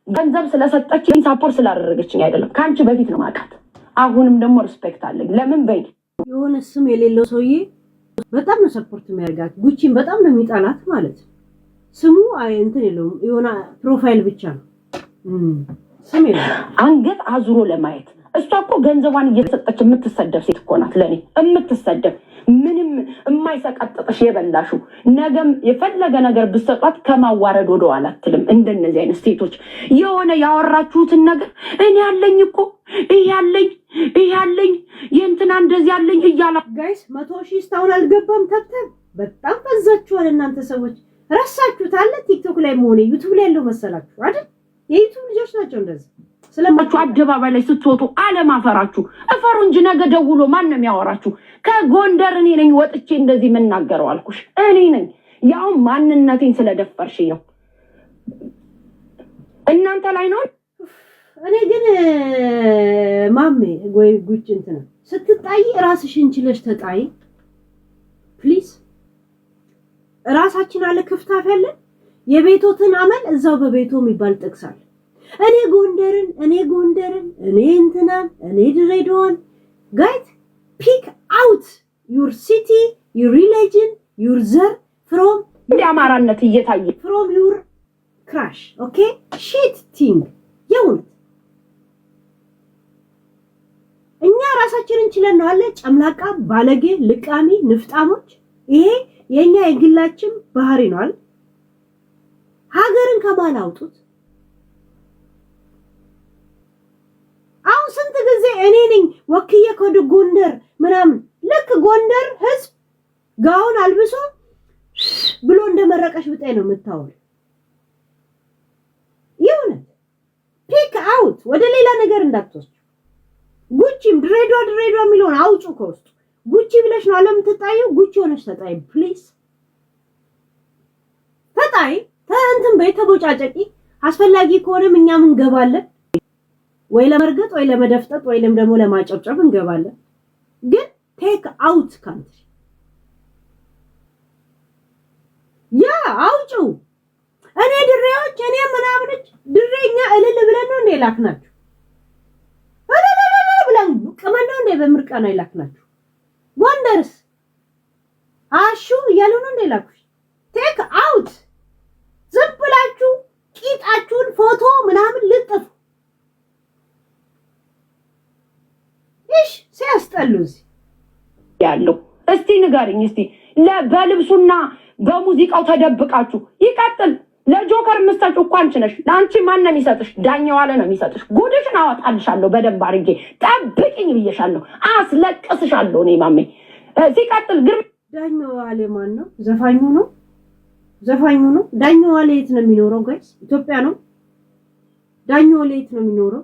ገንዘብ ስለሰጠች ሳፖርት ስላደረገችኝ አይደለም ካንቺ በፊት ነው ማቃት አሁንም ደግሞ ሪስፔክት አለኝ ለምን በይ የሆነ ስም የሌለው ሰውዬ በጣም ነው ሰፖርት የሚያደርጋት ጉቺን በጣም ነው የሚጣላት ማለት ስሙ እንትን የለውም የሆነ ፕሮፋይል ብቻ ነው ስም የለውም አንገት አዙሮ ለማየት እሷ እኮ ገንዘቧን እየሰጠች የምትሰደብ ሴት እኮ ናት ለኔ የምትሰደብ ምንም የማይሰቀጥጥሽ የበላሹ ነገም የፈለገ ነገር ብትሰጣት ከማዋረድ ወደ ኋላ አትልም እንደነዚህ አይነት ሴቶች የሆነ ያወራችሁትን ነገር እኔ ያለኝ እኮ ይያለኝ የእንትና እንደዚህ ያለኝ እያላ ጋይስ 100,000 ስታውን አልገባም ተብተብ በጣም ፈዛችኋል እናንተ ሰዎች ረሳችሁት አለ ቲክቶክ ላይ ሆነ ዩቲዩብ ላይ ያለው መሰላችሁ አይደል የዩቲዩብ ልጆች ናቸው እንደዚህ ስለማችሁ አደባባይ ላይ ስትወጡ አለማፈራችሁ እፈሩ እንጂ ነገ ደውሎ ማን ነው የሚያወራችሁ ከጎንደር እኔ ነኝ ወጥቼ እንደዚህ መናገረው አልኩሽ እኔ ነኝ ያው ማንነቴን ስለደፈርሽ ነው እናንተ ላይ ነው እኔ ግን ማሜ ወይ ጉጭ እንትና ስትጣይ ራስሽን ችለሽ ተጣይ ፕሊዝ ራሳችን አለ ክፍታፍ ያለ የቤቶትን አመል እዛው በቤቶ የሚባል ጥቅሳል እኔ ጎንደርን እኔ እንትናን እኔ ድሬዳዋን ጋይት ፒክ አውት ዩር ሲቲ ዩር ሪሊጅን ዩር ዘር ፍሮም ያማራነት እየታየ ፍሮም ዩር ክራሽ ኦኬ ሺት ቲንግ የውን እኛ ራሳችንን ችለን ነው አለ ጨምላቃ ባለጌ ልቃሚ ንፍጣሞች ይሄ የኛ የግላችን ባህሪ ነው አይደል ሀገርን ከማን አውጡት አሁን ስንት ጊዜ እኔ ነኝ ወክዬ ኮድ ጎንደር ምናምን ልክ ጎንደር ህዝብ ጋውን አልብሶ ብሎ እንደመረቀሽ ብታይ ነው የምታወሪ ይሁን ፒክ አውት ወደ ሌላ ነገር እንዳትወስዱ ጉቺም ድሬዳዋ የሚለውን አውጩ ከውስጥ ጉቺ ብለሽ ነው አለም ተጣዩ ጉቺ ሆነሽ ተጣይ ፕሊዝ ተጣይ እንትን በተቦጫጨቂ አስፈላጊ ከሆነም እኛም እንገባለን ወይ ለመርገጥ ወይ ለመደፍጠጥ ወይ ደግሞ ለማጨብጨብ እንገባለን ግን ቴክ አውት ካንትሪ ያ አውጩ እኔ ድሬዎች እኔ ምናምንች ድሬኛ እልል ብለን ነው እንደላክናችሁ ብለን ቀመና እንደ በምርቃና ይላክናችሁ ጎንደርስ አሹ ያሉ ነው እንደላኩሽ ቴክ አውት ዝም ብላችሁ ቂጣችሁን ፎቶ ምናምን ልጥፉ እሺ ሲያስጠሉዝ ያለው እስቲ ንገሪኝ እስቲ በልብሱና በሙዚቃው ተደብቃችሁ ይቀጥል ለጆከር መስጠት እኮ አንቺ ነሽ ለአንቺ ማን ነው የሚሰጥሽ ዳኛው አለ ነው የሚሰጥሽ ጉድሽን አወጣልሻለሁ በደንብ አድርጌ ጠብቂኝ ብዬሻለሁ አስለቅስሻለሁ እኔ ማሜ ሲቀጥል ግን ዳኛው አለ ማን ነው ዘፋኙ ነው ዳኛው አለ የት ነው የሚኖረው ጋይስ ኢትዮጵያ ነው ዳኛው አለ የት ነው የሚኖረው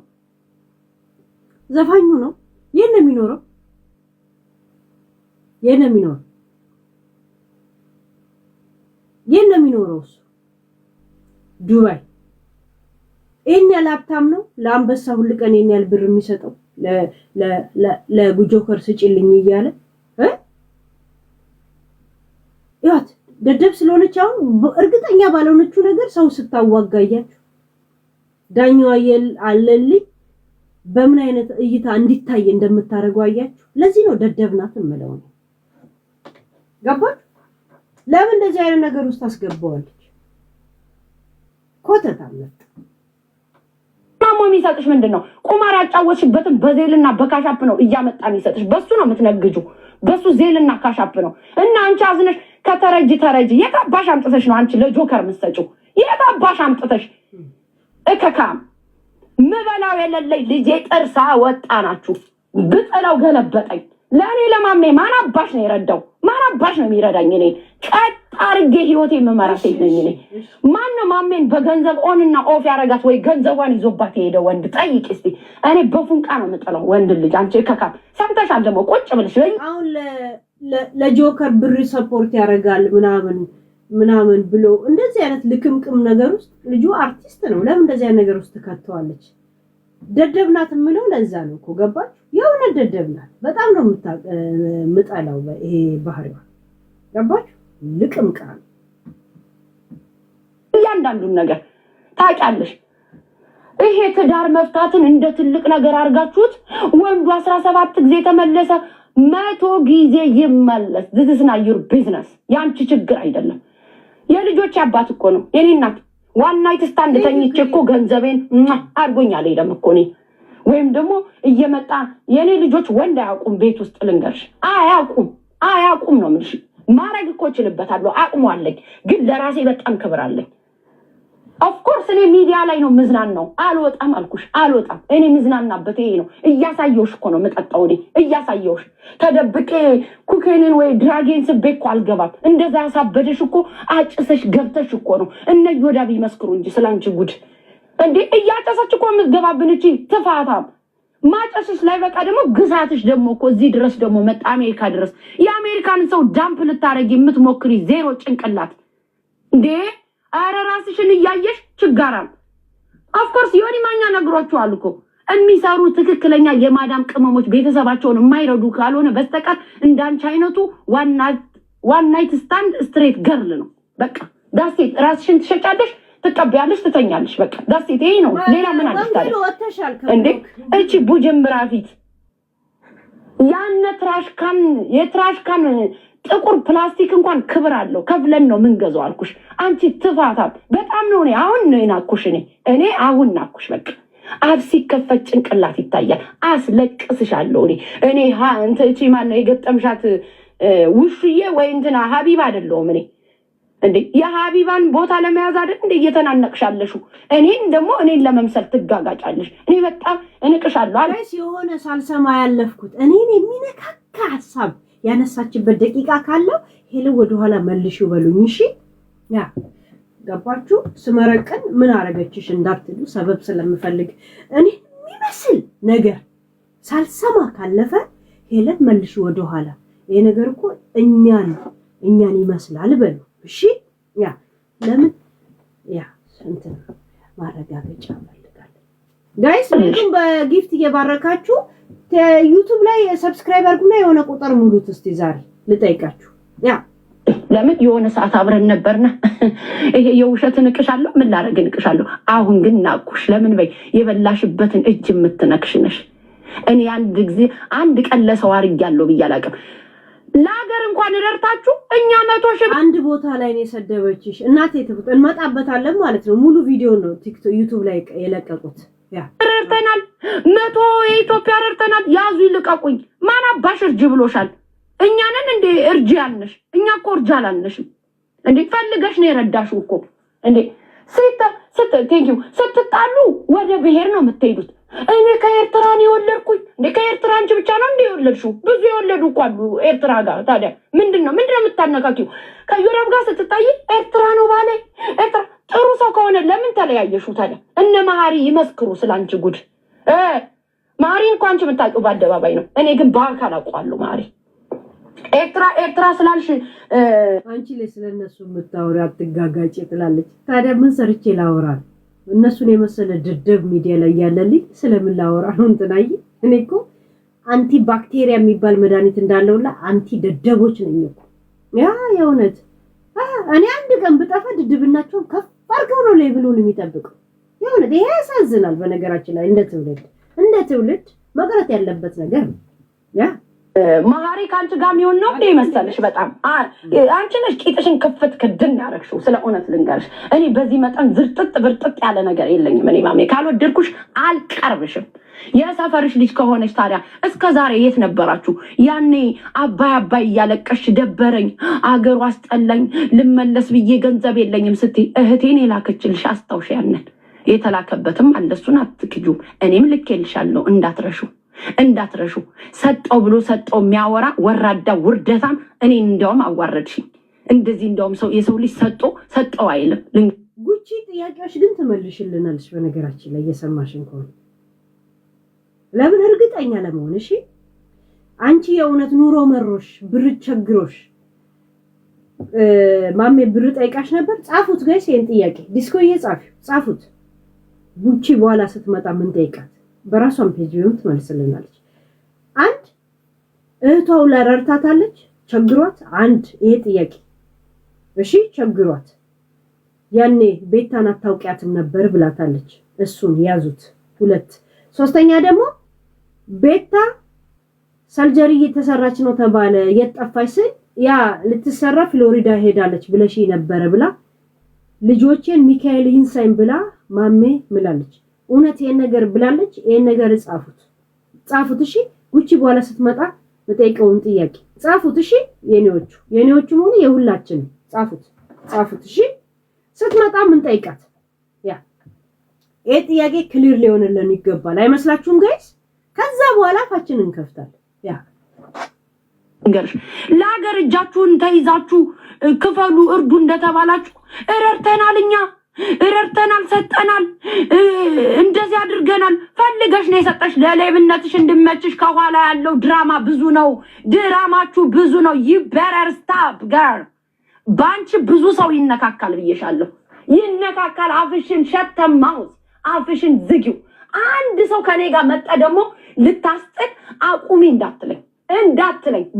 ዘፋኙ ነው የት ነው የሚኖረው ዱባይ እኛ ላፕታም ነው ለአንበሳ ሁሉ ቀን የኛል ብር የሚሰጠው ለጉጆከር ስጪልኝ እያለ ያት ደደብ ስለሆነች አሁን እርግጠኛ ባልሆነችው ነገር ሰው ስታዋጋያችሁ ዳኛው አለልኝ በምን አይነት እይታ እንዲታይ እንደምታረጋው አያችሁ ለዚህ ነው ደደብናት እምለው ገባች ለምን እንደዚህ አይነት ነገር ውስጥ አስገባዋለች ኮተታለት ማሞ የሚሰጥሽ ምንድነው ቁማር ያጫወትሽበትን በዜልና በካሻፕ ነው እያመጣን ይሰጥሽ በሱ ነው የምትነግጁ በሱ ዜልና ካሻፕ ነው እና አንቺ አዝነሽ ከተረጂ የታባሽ አምጥተሽ ነው አንቺ ለጆከር መስጠጪው የታባሽ አምጥተሽ እከካም ምበላው የለለይ ልጄ ጥርሳ ወጣናችሁ ብጠላው ገለበጠኝ ለኔ ለማሜ ማን አባሽ ነው ይረዳው ማን አባሽ ነው የሚረዳኝ እኔ ቀጥ አርጌ ህይወቴ መመራቴ ነኝ እኔ ማን ነው ማሜን በገንዘብ ኦንና ኦፍ ያረጋት ወይ ገንዘቧን ይዞባት የሄደ ወንድ ጠይቅ እስቲ እኔ በፉንቃ ነው የምጥለው ወንድ ልጅ አንቺ ከካም ሰምተሻል ደግሞ ቁጭ ብለሽ አሁን ለጆከር ብር ሰፖርት ያረጋል ምናምን ብሎ እንደዚህ አይነት ልክምክም ነገር ውስጥ ልጁ አርቲስት ነው ለምን እንደዚህ አይነት ነገር ውስጥ ተከተዋለች ደደብናት ምለው ለዛ ነው እኮ ገባች የሆነ ደደብናት በጣም ነው ምጣላው ይሄ ባህሪዋ ገባች ልቅምቃም እያንዳንዱን ነገር ታውቂያለሽ ይሄ ትዳር መፍታትን እንደ ትልቅ ነገር አርጋችሁት ወንዱ 17 ጊዜ ተመለሰ 100 ጊዜ ይመለስ this is not your business ያንቺ ችግር አይደለም የልጆች አባት እኮ ነው የኔ እናት ዋን ናይት ስታንድ ተኝቼ እኮ ገንዘቤን አርጎኛል አይደለም እኮ ነው ወይም ደግሞ እየመጣ የኔ ልጆች ወንድ አያውቁም ቤት ውስጥ ልንገርሽ አያውቁም ነው ምንሽ ማረግ እኮ ይችላልበታል አቅሙ አለኝ ግን ለራሴ በጣም ክብር አለኝ of course እኔ ሚዲያ ላይ ነው ምዝናናው አልወጣም አልኩሽ አልወጣም እኔ ምዝናናበት ይሄ ነው እያሳየውሽ እኮ ነው መጣጣው እኔ እያሳየውሽ ተደብቄ ኩኬንን ወይ ድራጌን ስቤኮ አልገባም እንደዛ ያሳበደሽ እኮ አጭሰሽ ገብተሽ እኮ ነው እነ ይወዳብ ይመስክሩ እንጂ ስላንቺ ጉድ እንዴ እያጨሰች እኮ ምትገባብን እቺ ተፋታም ማጨስሽ ላይ በቃ ደግሞ ግዛትሽ ደግሞ እኮ እዚህ ድረስ ደግሞ መጣ አሜሪካ ድረስ የአሜሪካን ሰው ዳምፕ ልታረጊ የምትሞክሪ ዜሮ ጭንቅላት እንዴ አረ ራስሽን ያያየሽ ችጋራም of course ዮኒ ማኛ ነግሯቸዋል እኮ የሚሰሩ ትክክለኛ የማዳም ቅመሞች ቤተሰባቸውን የማይረዱ ካልሆነ በስተቀር እንዳንቺ አይነቱ ዋን ናይት ስታንድ ስትሬት ገርል ነው በቃ ዳሴት ራስሽን ትሸጫለሽ ተቀበያለሽ ተተኛለሽ በቃ ዳሴት ይሄ ነው ሌላ ምን አልታለ እንዴ እቺ ቡጀምብራ ፊት ያነ የትራሽካን ጥቁር ፕላስቲክ እንኳን ክብር አለው ከፍለን ነው ምን ገዛው አልኩሽ አንቺ ትፋታት በጣም ነው እኔ አሁን ነው ናኩሽ እኔ አሁን ናኩሽ በቃ አብሲ ከፈች ጭንቅላት ይታያል አስለቅስሻለሁ እኔ እንት እቺ ማን ነው የገጠምሻት ውሽዬ ወይ እንትና ሀቢባ አይደለም እኔ እንዴ የሀቢባን ቦታ ለመያዝ አይደል እንዴ እየተናነቅሻለሽ እኔን ደግሞ እኔን ለመምሰል ትጋጋጫለሽ እኔ በጣም እንቅሻለሁ አይስ የሆነ ሳልሰማ ያለፍኩት እኔን የሚነካካ ሐሳብ ያነሳችበት ደቂቃ ካለው ሄሎ ወደ ኋላ መልሽው በሉኝ እሺ ያ ገባችሁ ስመረቀን ምን አረጋችሽ እንዳትሉ ሰበብ ስለምፈልግ እኔ የሚመስል ነገር ሳልሰማ ካለፈ ሄለት መልሽ ወደ ኋላ ይሄ ነገር እኮ እኛን ይመስላል በሉ እሺ ያ ለምን ያ እንትን ማረጋገጫ ፈልጋለሁ ጋይስ ልኩም በጊፍት እየባረካችሁ ዩቲዩብ ላይ ሰብስክራይብ አድርጉና የሆነ ቁጥር ሙሉት እስቲ ዛሬ ልጠይቃችሁ ያ ለምን የሆነ ሰዓት አብረን ነበርና ይሄ የውሸት ንቅሻለሁ ምን ላረግ ንቅሻለሁ አሁን ግን ናኩሽ ለምን በይ የበላሽበትን እጅ የምትነክሽነሽ እኔ አንድ ቀን ለሰው አርጋለሁ ብያላቀም ለሀገር እንኳን ረርታችሁ እኛ 100 ሺህ አንድ ቦታ ላይ ነው የሰደበችሽ እናቴ ትብት እንመጣበታለን ማለት ነው ሙሉ ቪዲዮ ነው ቲክቶክ ዩቲዩብ ላይ የለቀቁት ያ ረርተናል 100 የኢትዮጵያ ረርተናል ያዙ ይልቀቁኝ ማን አባሽ እርጅ ብሎሻል እኛንን እንዴ እርጅ ያልነሽ እኛ እኮ እርጅ አላልነሽም እንዴ ፈልገሽ ነው የረዳሽው እኮ እንዴ ቴንኪው ስትጣሉ ወደ ብሄር ነው የምትሄዱት እኔ ከኤርትራ ነው የወለድኩኝ እንዴ ከኤርትራ አንቺ ብቻ ነው እንዴ የወለድሽው ብዙ የወለዱ እኮ አሉ ኤርትራ ጋር ታዲያ ምንድነው የምታነካኪው ከዩራብ ጋር ስትታይ ኤርትራ ነው ባለ ኤርትራ ጥሩ ሰው ከሆነ ለምን ተለያየሹ ታዲያ እነ ማሃሪ ይመስክሩ ስላንቺ ጉድ ማሪ እንኳን አንቺ የምታውቂው በአደባባይ ነው እኔ ግን በአካል አውቀዋለሁ ማሪ ኤርትራ ስላልሽ አንቺ ለስለነሱ የምታወሪ አትጋጋጭ ትላለች ታዲያ ምን ሰርቼ ላወራል እነሱን የመሰለ ድድብ ሚዲያ ላይ ያለልኝ ስለምን ላወራ ነው እንትናይ እኔ እኮ አንቲ ባክቴሪያ የሚባል መድኃኒት እንዳለውላ አንቲ ደደቦች ነኝ እኮ ያ የእውነት እኔ አንድ ቀን ብጠፋ ድድብናቸው ከፍ አድርገው ነው ሌብሉን የሚጠብቀው የእውነት ይሄ ያሳዝናል በነገራችን ላይ እንደ ትውልድ መቅረት ያለበት ነገር ያ ማሃሪ ካንቺ ጋር የሚሆን ነው እንዴ መሰለሽ በጣም አንቺ ነሽ ቂጥሽን ክፍት ክድን ያረክሽው ስለ እውነት ልንገርሽ እኔ በዚህ መጠን ብርጥጥ ያለ ነገር የለኝም እኔ ማሜ ካልወደድኩሽ አልቀርብሽም የሰፈርሽ ልጅ ከሆነሽ ታዲያ እስከ ዛሬ የት ነበራችሁ ያኔ አባይ እያለቀሽ ደበረኝ አገሩ አስጠላኝ ልመለስ ብዬ ገንዘብ የለኝም ስትይ እህቴን የላከችልሽ አስታውሽ ያንን የተላከበትም አለሱን አትክጁ እኔም ልኬልሻለሁ እንዳትረሹ ሰጠው ብሎ ሰጠው የሚያወራ ወራዳ ውርደታም እኔ እንደውም አዋረድሽኝ እንደዚህ እንደውም የሰው ልጅ ሰጠው አይልም ጉቺ ጥያቄዎች ግን ተመልሽልናልሽ በነገራችን ላይ እየሰማሽን ከሆነ ለምን እርግጠኛ ለመሆን እሺ አንቺ የእውነት ኑሮ መሮሽ ብር ቸግሮሽ ማሜ ብር ጠይቃሽ ነበር ጻፉት ጋይስ ይሄን ጥያቄ ዲስኮዬ ጻፉት ጉቺ በኋላ ስትመጣ ምን ጠይቃት በራሷን ፔጅ ቢሆን ትመልስልናለች አንድ እህቷው ለረርታታለች ቸግሯት አንድ ይሄ ጥያቄ እሺ ቸግሯት ያኔ ቤታን አታውቂያትም ነበር ብላታለች። እሱን ያዙት። 2 ሶስተኛ ደግሞ ቤታ ሰርጀሪ እየተሰራች ነው ተባለ የጠፋች ስል ያ ልትሰራ ፍሎሪዳ ሄዳለች ብለሽ ነበር ብላ ልጆቼን ሚካኤል ይንሳይን ብላ ማሜ ምላለች። እውነት ይሄን ነገር ብላለች? ይሄን ነገር ጻፉት እሺ። ጉቺ በኋላ ስትመጣ መጠይቀውን ጥያቄ ጻፉት እሺ። የኔዎቹ ሆነ የሁላችን ጻፉት እሺ። ስትመጣ ምን ጠይቃት? ያ ይሄ ጥያቄ ክሊር ሊሆንልን ይገባል። አይመስላችሁም ጋይስ? ከዛ በኋላ አፋችንን እንከፍታለን። ያ እንገርሽ ለሀገር እጃችሁን ተይዛችሁ ክፈሉ እርዱ እንደተባላችሁ እረርተናል ሰጠናል እንደዚህ አድርገናል ፈልገሽ ነው የሰጠሽ ለሌብነትሽ እንድመችሽ ከኋላ ያለው ድራማ ብዙ ነው ድራማችሁ ብዙ ነው you better stop girl ባንቺ ብዙ ሰው ይነካካል ብዬሻለሁ ይነካካል አፍሽን ሸተማው አፍሽን ዝጊው አንድ ሰው ከኔ ጋር መጣ ደግሞ ልታስጥል አቁሚ እንዳትለኝ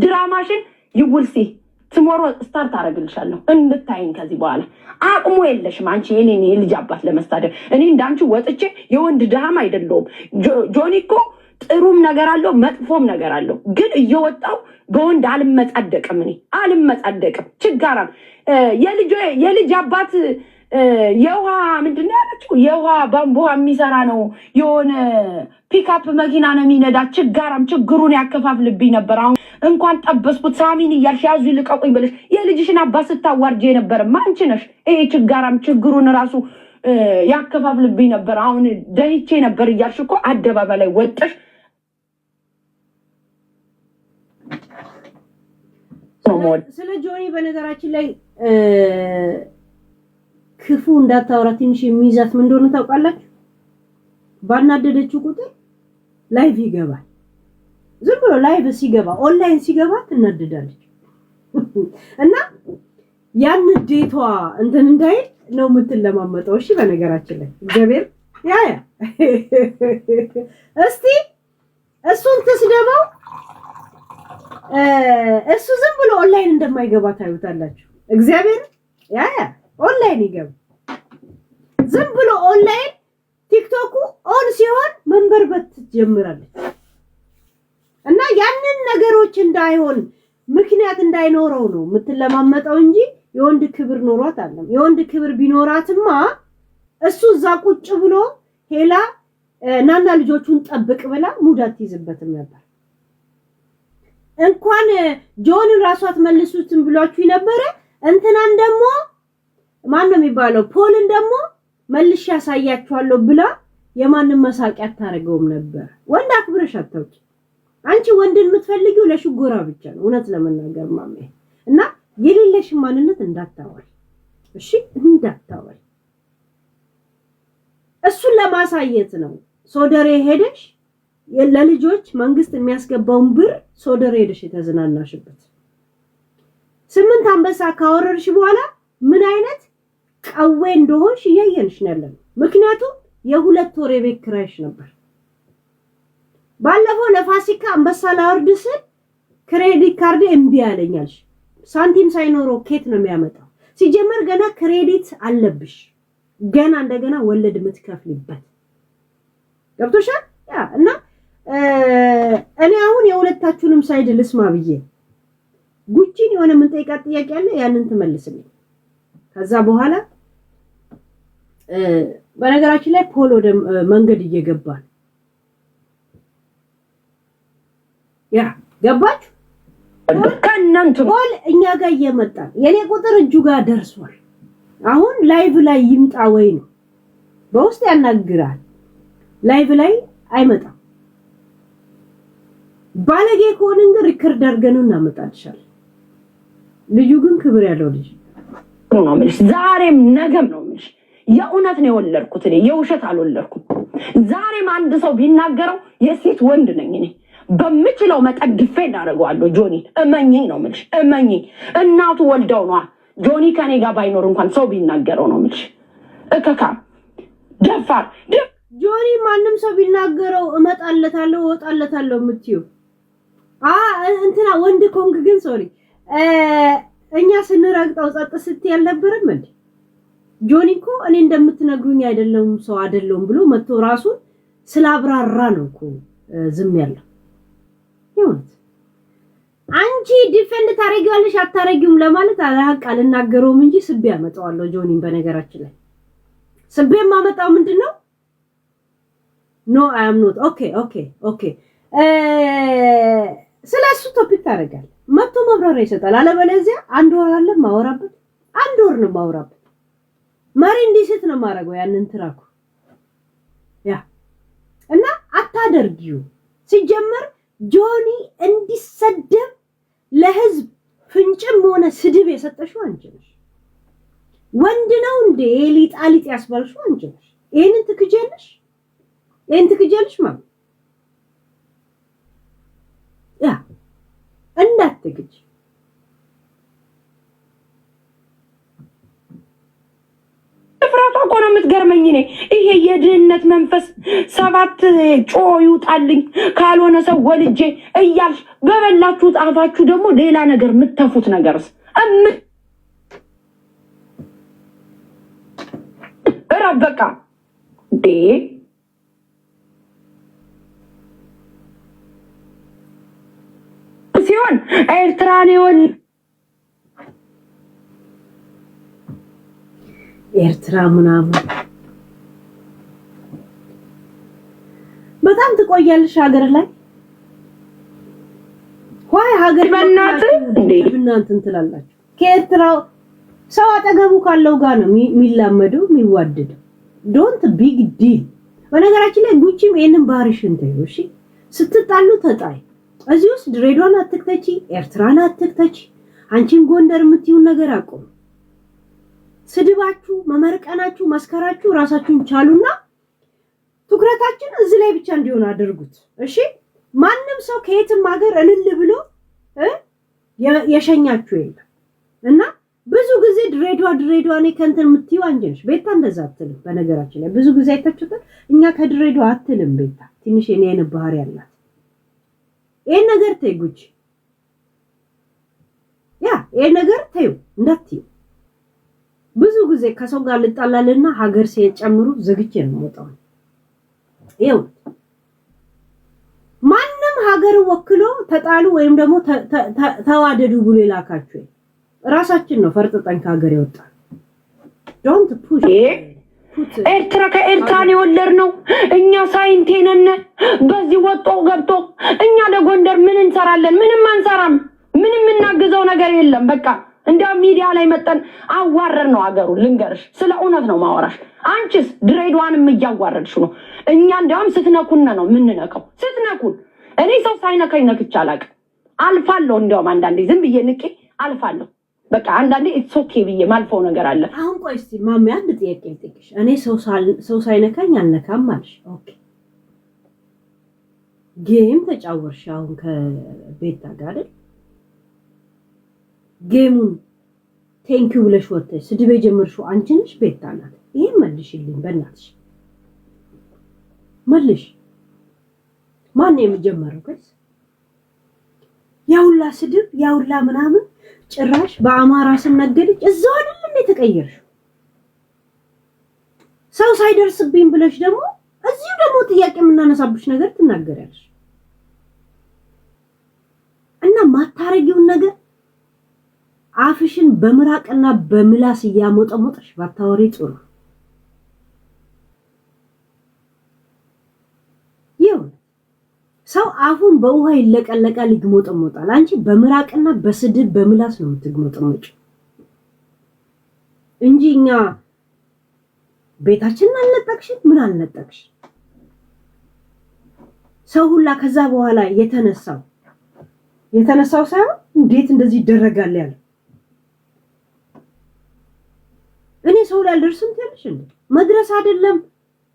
ድራማሽን you will see tomorrow start አረግልሻለሁ እንድታይን ከዚህ በኋላ አቅሙ የለሽም አንቺ የኔ ልጅ አባት ለመስታደር እኔ እንዳንቺ ወጥቼ የወንድ ድራማ አይደለም ጆኒኮ ጥሩም ነገር አለው መጥፎም ነገር አለው ግን እየወጣው በወንድ አልመጻደቅም ችጋራም የልጅ አባት የውሃ ምንድነው ያለችው የውሃ ባምቦ የሚሰራ ነው የሆነ ፒክአፕ መኪና ነው የሚነዳ ችጋራም ችግሩን ያከፋፍልብኝ ነበር አሁን እንኳን ጠበስኩት ሳሚን እያልሽ ያዙ ይልቀቁኝ ብለሽ የልጅሽን አባት ስታዋርጂ ነበር ማንቺ ነሽ ይሄ ችጋራም ችግሩን ራሱ ያከፋፍልብኝ ነበር አሁን ደህቼ ነበር እያልሽ እኮ አደባባይ ላይ ወጥሽ ስለ ጆኒ በነገራችን ላይ ክፉ እንዳታወራ ትንሽ የሚይዛት ምን እንደሆነ ታውቃላችሁ ባናደደችው ቁጥር ላይቭ ይገባል ዝም ብሎ ላይቭ ሲገባ ኦንላይን ሲገባ ትናደዳለች እና ያን ዴቷ እንትን እንዳይል ነው የምትለማመጠው እሺ በነገራችን ላይ እግዚአብሔር ያ እስቲ እሱን ተስደበው እሱ ዝም ብሎ ኦንላይን እንደማይገባ ታዩታላችሁ እግዚአብሔር ያ ኦንላይን ይገባ ዝም ብሎ ኦንላይን ቲክቶክ ኦን ሲሆን መንበርበት ጀምራለች እና ያንን ነገሮች እንዳይሆን ምክንያት እንዳይኖረው ነው የምትለማመጠው እንጂ የወንድ ክብር ኖሯት አይደለም የወንድ ክብር ቢኖራትማ እሱ እዛ ቁጭ ብሎ ሄላ ናና ልጆቹን ጠብቅ ብላ ሙዳት ይዝበትም ነበር እንኳን ጆን ራሷት መልሱትም ብሏችሁ ነበር እንትናን ደግሞ ማን ነው የሚባለው ፖልን ደግሞ መልሽ ያሳያችኋለሁ ብላ የማንም መሳቂያ ታረገውም ነበር ወንድ አክብረሽ አታውቂ አንቺ ወንድን የምትፈልጊው ለሽጎራ ብቻ ነው እውነት ለመናገር ማሜ እና የሌለሽ ማንነት እንዳታወሪ እሺ እንዳታወሪ እሱን ለማሳየት ነው ሶደሬ ሄደሽ ለልጆች መንግስት የሚያስገባውን ብር ሶደሬ ሄደሽ የተዝናናሽበት 8 አንበሳ ካወረርሽ በኋላ ምን አይነት ቀዌ እንደሆንሽ እያየንሽ ነበር ምክንያቱም የ2 ወር የቤት ኪራይሽ ነበር ባለፈው ለፋሲካ አንበሳ ላወርድ ስል ክሬዲት ካርድ እምቢ አለኛልሽ ሳንቲም ሳይኖረው ኬት ነው የሚያመጣው ሲጀመር ገና ክሬዲት አለብሽ ገና እንደገና ወለድ የምትከፍልበት ገብቶሻል ያ እና እኔ አሁን የሁለታችሁንም ሳይድ ልስማ ብዬ ጉቺን የሆነ ምን ጠይቃት ጥያቄ አለ ያንን ትመልስልኝ ከዛ በኋላ በነገራችን ላይ ፖል ወደ መንገድ እየገባ ያ ገባችሁ ከእናንተ ፖል እኛ ጋር እየመጣ የኔ ቁጥር እጁ ጋር ደርሷል አሁን ላይቭ ላይ ይምጣ ወይ ነው በውስጥ ያናግራል ላይቭ ላይ አይመጣም ባለጌ ከሆነን ግን ሪከርድ አድርገን እናመጣልሻለን ልዩ ግን ክብር ያለው ልጅ ነው ማለት ዛሬም ነገም ነው ማለት የእውነት ነው የወለድኩት እኔ የውሸት አልወለድኩም ዛሬም አንድ ሰው ቢናገረው የሴት ወንድ ነኝ እኔ በምችለው መጠን ዲፌንድ አደርገዋለሁ ጆኒ እመኚኝ ነው ማለት እመኚኝ እናቱ ወልደው ነው ጆኒ ከኔ ጋር ባይኖር እንኳን ሰው ቢናገረው ነው ማለት እከካ ደፋር ጆኒ ማንንም ሰው ቢናገረው እመጣለታለሁ ወጣለታለሁ የምትዩ እንትና ወንድ ኮንግ ግን ሶሪ እኛ ስንረግጠው ጸጥ ስትይ አልነበረም እንዴ ጆኒኮ እኔ እንደምትነግሩኝ አይደለም ሰው አይደለም ብሎ መጥቶ ራሱን ስላብራራ ነው እኮ ዝም ያለው። ይሁን አንቺ ዲፌንድ ታረጊዋለሽ አታረጊውም ለማለት አላህ አልናገረውም እንጂ ስቤ ያመጣዋለሁ ጆኒን። በነገራችን ላይ ስቤ ማመጣው ምንድነው? ኖ አይ አም ኖት ኦኬ ስለሱ ቶፒክ ታረጋል መጥቶ መብራሪያ ይሰጣል። አለበለዚያ አንድ ወር አለ ማወራበት አንድ ወር ነው ማወራበት። ማሪ እንዲስት ነው ማረገው ያንን ትራኩ ያ እና አታደርጊው። ሲጀመር ጆኒ እንዲሰደብ ለህዝብ ፍንጭም ሆነ ስድብ የሰጠሽው አንቺ ነሽ። ወንድ ነው እንደ ሊጣሊጥ ያስባልሽው አንቺ ነሽ። ይሄንን ትክጀለሽ ማለት ያ እንዳትግጅ። ፍራቷ እኮ ነው የምትገርመኝ። እኔ ይሄ የድህነት መንፈስ 7 ጮ ይውጣልኝ ካልሆነ ሰው ወልጄ እያልሽ በበላችሁት አፋችሁ ደግሞ ሌላ ነገር የምትተፉት ነገርስ በቃ ዴ ሲሆን ኤርትራ ምናምን በጣም ትቆያለሽ ሀገር ላይ ወይ ሀገር በእናንተ እንትላላችሁ። ከኤርትራው ሰው አጠገቡ ካለው ጋር ነው የሚላመደው የሚዋደደው። ዶንት ቢግ ዲል። በነገራችን ላይ ጉቺም ይሄንን ባህሪሽን ተይው እሺ። ስትጣሉ ተጣይ። እዚህ ውስጥ ድሬዳዋን አትክተቺ፣ ኤርትራን አትክተቺ። አንቺን ጎንደር የምትይውን ነገር አቆም። ስድባችሁ፣ መመርቀናችሁ፣ መስከራችሁ ራሳችሁን ቻሉና ትኩረታችን እዚህ ላይ ብቻ እንዲሆን አድርጉት እሺ። ማንም ሰው ከየትም ሀገር እልል ብሎ የሸኛችሁ የለም እና ብዙ ጊዜ ድሬዳዋ እኔ ከእንትን የምትይው አንቺ ነሽ። ቤታ እንደዛ አትልም። በነገራችን ላይ ብዙ ጊዜ አይታችሁታል። እኛ ከድሬዳዋ አትልም ቤታ። ትንሽ የኔ አይነት ባህሪ ያላት ይሄን ነገር ተይ ጉቺ፣ ይሄን ነገር ተይው እንዳትዪ። ብዙ ጊዜ ከሰው ጋር ልጣላልና ሀገር ሲጨምሩ ዘግቼ ነው የምወጣው። ይኸው ማንም ሀገር ወክሎ ተጣሉ ወይም ደግሞ ተዋደዱ ብሎ ይላካችሁ ራሳችን ነው ፈርጥጠን ከሀገር ይወጣል። ዶንት ፑሽ። ኤርትራ ከኤርትራን የወለድነው እኛ ሳይንቴ ነን። በዚህ ወጦ ገብቶ እኛ ለጎንደር ምን እንሰራለን? ምንም አንሰራም። ምንም እናግዘው ነገር የለም። በቃ እንዲያው ሚዲያ ላይ መጠን አዋረር ነው ሀገሩ። ልንገርሽ፣ ስለ እውነት ነው ማወራሽ። አንቺስ ድሬዳዋንም እያዋረድሽ ነው። እኛ እንዲያውም ስትነኩን ነው የምንነቀው። ስትነኩን እኔ ሰው ሳይነካኝ ነክቼ አላውቅም። አልፋለሁ። እንዲያውም አንዳንዴ ዝም ብዬ ንቄ አልፋለሁ። በቃ አንዳንዴ ኢትስ ኦኬ ብዬ ማልፈው ነገር አለ። አሁን ቆይ እስቲ ማሚ አንድ ጥያቄ ልጠይቅሽ። እኔ ሰው ሳይነካኝ አልነካም አልሽ። ኦኬ ጌም ተጫወርሽ አሁን ከቤታ ጋር አይደል? ጌሙን ቴንኪው ብለሽ ወጥተሽ ስድብ የጀመርሽው አንቺ ነሽ ቤታ ናት? ይሄን መልሽልኝ በእናትሽ መልሽ። ማን ነው የጀመረው? ጋይስ ያውላ ስድብ ያውላ ምናምን ጭራሽ በአማራ ስም ነገደች። እዛው አይደል እንዴ ተቀየርሽ? ሰው ሳይደርስብኝ ብለሽ ደግሞ እዚሁ ደግሞ ጥያቄ የምናነሳብሽ ነገር ትናገሪያለሽ። እና ማታረጊውን ነገር አፍሽን በምራቅና በምላስ እያሞጠሞጠሽ ባታወሪ ጥሩ። ይሁን ሰው አፉን በውሃ ይለቀለቃል ይግሞጠሞጣል። አንቺ በምራቅና በስድብ በምላስ ነው የምትግሞጠሞጭ እንጂ እኛ ቤታችንን አልነጠቅሽ ምን አልነጠቅሽ። ሰው ሁላ ከዛ በኋላ የተነሳው ሳይሆን እንዴት እንደዚህ ይደረጋል ያለ እኔ ሰው ላይ አልደርስም ትያለሽ እንዴ? መድረስ አይደለም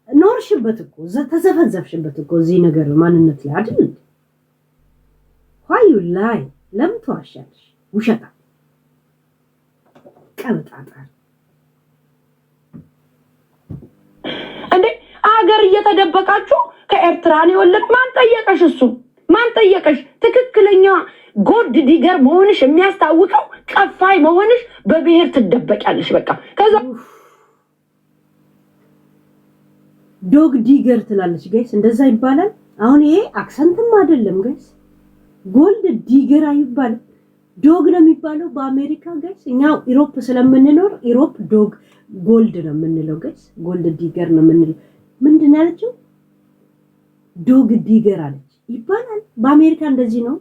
ኖርሽበት እኮ ተዘፈዘፍሽበት እኮ እዚህ ነገር ማንነት ላይ አይደል እንዴ? ኋዩ ላይ ለምን ተዋሻለሽ? ውሸታ ቀብጣጣ እንዴ አገር እየተደበቃችሁ ከኤርትራን የወለድ ማን ጠየቀሽ? እሱ ማን ጠየቀሽ? ትክክለኛ ጎድ ዲገር መሆንሽ የሚያስታውቀው ቀፋይ መሆንሽ በብሔር ትደበቂያለሽ። በቃ ከዛ ዶግ ዲገር ትላለች ጋይስ እንደዛ ይባላል አሁን ይሄ አክሰንትም አይደለም ጋይስ ጎልድ ዲገር አይባልም ዶግ ነው የሚባለው በአሜሪካ ጋይስ እኛ ኢሮፕ ስለምንኖር ኢሮፕ ዶግ ጎልድ ነው የምንለው ጋይስ ጎልድ ዲገር ነው የምንለው ምንድን ያለችው ዶግ ዲገር አለች ይባላል በአሜሪካ እንደዚህ ነው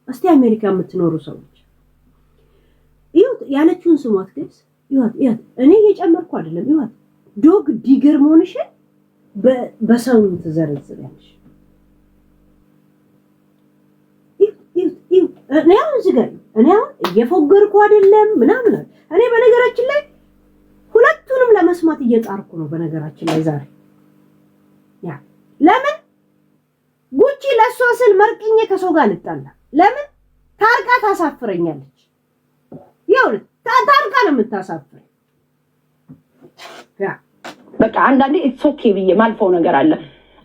እስቲ አሜሪካ የምትኖሩ ሰዎች ይሁት ያለችውን ስሟት ጋይስ ይሁት እኔ እየጨመርኩ አይደለም ይሁት ዶግ ዲገር መሆንሽን በሰው ትዘረዝሪያለሽ እኔ አሁን ዝጋኝ እኔ አሁን እየፎገርኩ አይደለም ምናምን እኔ በነገራችን ላይ ሁለቱንም ለመስማት እየጣርኩ ነው በነገራችን ላይ ዛሬ ያ ለምን ጉቺ ለሷ ስል መርቅኜ ከሰው ጋር ልጣላ ለምን ታርቃ ታሳፍረኛለች ያው ታርቃ ነው የምታሳፍረኝ ያ በቃ አንዳንዴ ኢትስ ኦኬ ብዬ ማልፈው ነገር አለ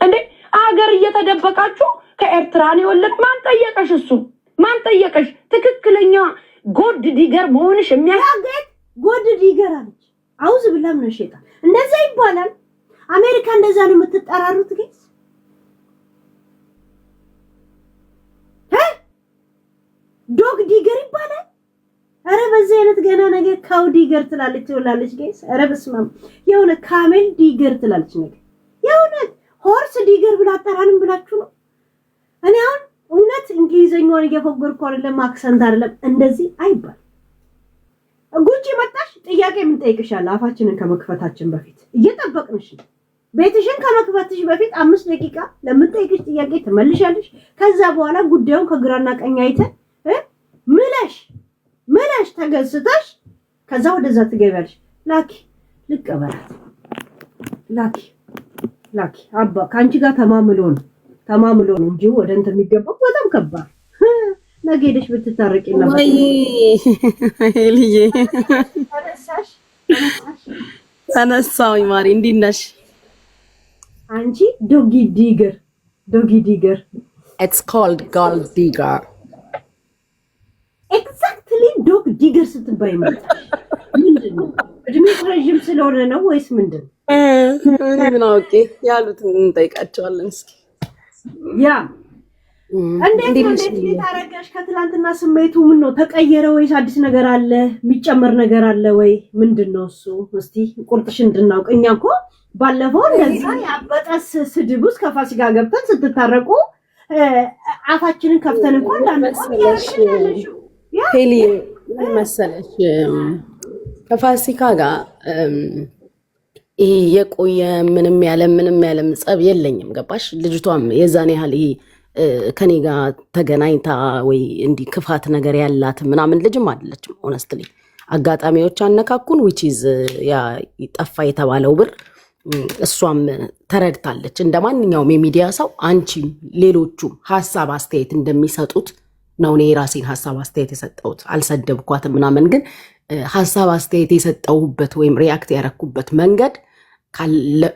እንዴ አገር እየተደበቃችሁ ከኤርትራ ነው ወለቅ ማን ጠየቀሽ ትክክለኛ ጎድ ዲገር መሆንሽ የሚያገድ ጎድ ዲገር አለች አውዝ ብላም ነው ሸጣን እንደዛ ይባላል አሜሪካ እንደዛ ነው የምትጠራሩት ጋይስ ዶግ ዲገር ይባላል አረ በዚህ አይነት ገና ነገር ካው ዲገር ትላለች ጋይስ አረ በስማም የሆነ ካሜል ዲገር ትላለች ነገር የሆነ ሆርስ ዲገር ብላ አጠራንም ብላችሁ ነው እኔ አሁን እውነት እንግሊዘኛውን እየፎገርኩ አይደለም አክሰንት አይደለም እንደዚህ አይባል ጉቺ መጣሽ ጥያቄ ምን ጠይቅሻለሁ አፋችንን ከመክፈታችን በፊት እየጠበቅንሽ ቤትሽን ከመክፈትሽ በፊት 5 ደቂቃ ለምትጠይቅሽ ጥያቄ ትመልሻለሽ ከዛ በኋላ ጉዳዩን ከግራና ቀኝ አይተን ምለሽ ተገዝተሽ ከዛ ወደዛ ትገቢያለሽ ላኪ ልቀበላት ላኪ አባ ካንቺ ጋር ተማምሎ ነው እንጂ ወደ እንት የሚገባው በጣም ከባድ ነገ ሄደሽ ብትታረቂና ወይ ልዬ ተነሳሁኝ ማሪ እንዴት ነሽ አንቺ ዶጊ ዲገር it's called gold digger ኤግዛክትሊ ዶግ ዲገር ስትባይ ምንድነው እድሜ ረጅም ስለሆነ ነው ወይስ ምንድነው ምን አውቄ ያሉትን እንጠይቃቸዋለን እስኪ ያ እንዴት ታረጋሽ ከትላንትና ስሜቱ ምን ነው ተቀየረ ወይስ አዲስ ነገር አለ የሚጨመር ነገር አለ ወይ ምንድነው እሱ እስቲ ቁርጥሽ እንድናውቅ እኛ እኮ ባለፈው እንደዛ ያበጠስ ስድቡስ ከፋሲካ ገብተን ስትታረቁ አፋችንን ከፍተን እንኳን እንዳንቆም ሄሊ መሰለሽ ከፋሲካ ጋር ይሄ የቆየ ምንም ያለም ጸብ የለኝም ገባሽ ልጅቷም የዛኔ ያህል ይሄ ከኔ ጋር ተገናኝታ ወይ እንዲ ክፋት ነገር ያላት ምናምን ልጅም አይደለችም ሆነስትሊ አጋጣሚዎች አነካኩን which is ያ ይጠፋ የተባለው ብር እሷም ተረድታለች እንደማንኛውም የሚዲያ ሰው አንቺም ሌሎቹም ሐሳብ አስተያየት እንደሚሰጡት ነው እኔ ራሴን ሐሳብ አስተያየት የሰጠሁት አልሰደብኳትም ምናምን ግን ሐሳብ አስተያየት የሰጠሁበት ወይም ሪአክት ያረኩበት መንገድ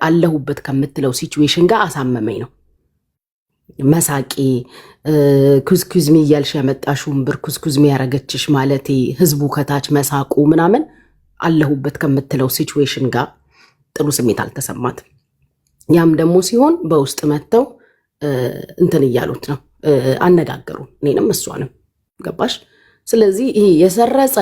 አለሁበት ከምትለው ሲቹዌሽን ጋር አሳመመኝ ነው መሳቂ ኩዝኩዝሚ እያልሽ ያመጣሽውን ብር ኩዝኩዝሚ ያረገችሽ ማለቴ ህዝቡ ከታች መሳቁ ምናምን አለሁበት ከምትለው ሲቹዌሽን ጋር ጥሩ ስሜት አልተሰማትም ያም ደግሞ ሲሆን በውስጥ መተው እንትን እያሉት ነው አነጋገሩ እኔንም እሷንም ገባሽ ስለዚህ ይሄ የሰረጸ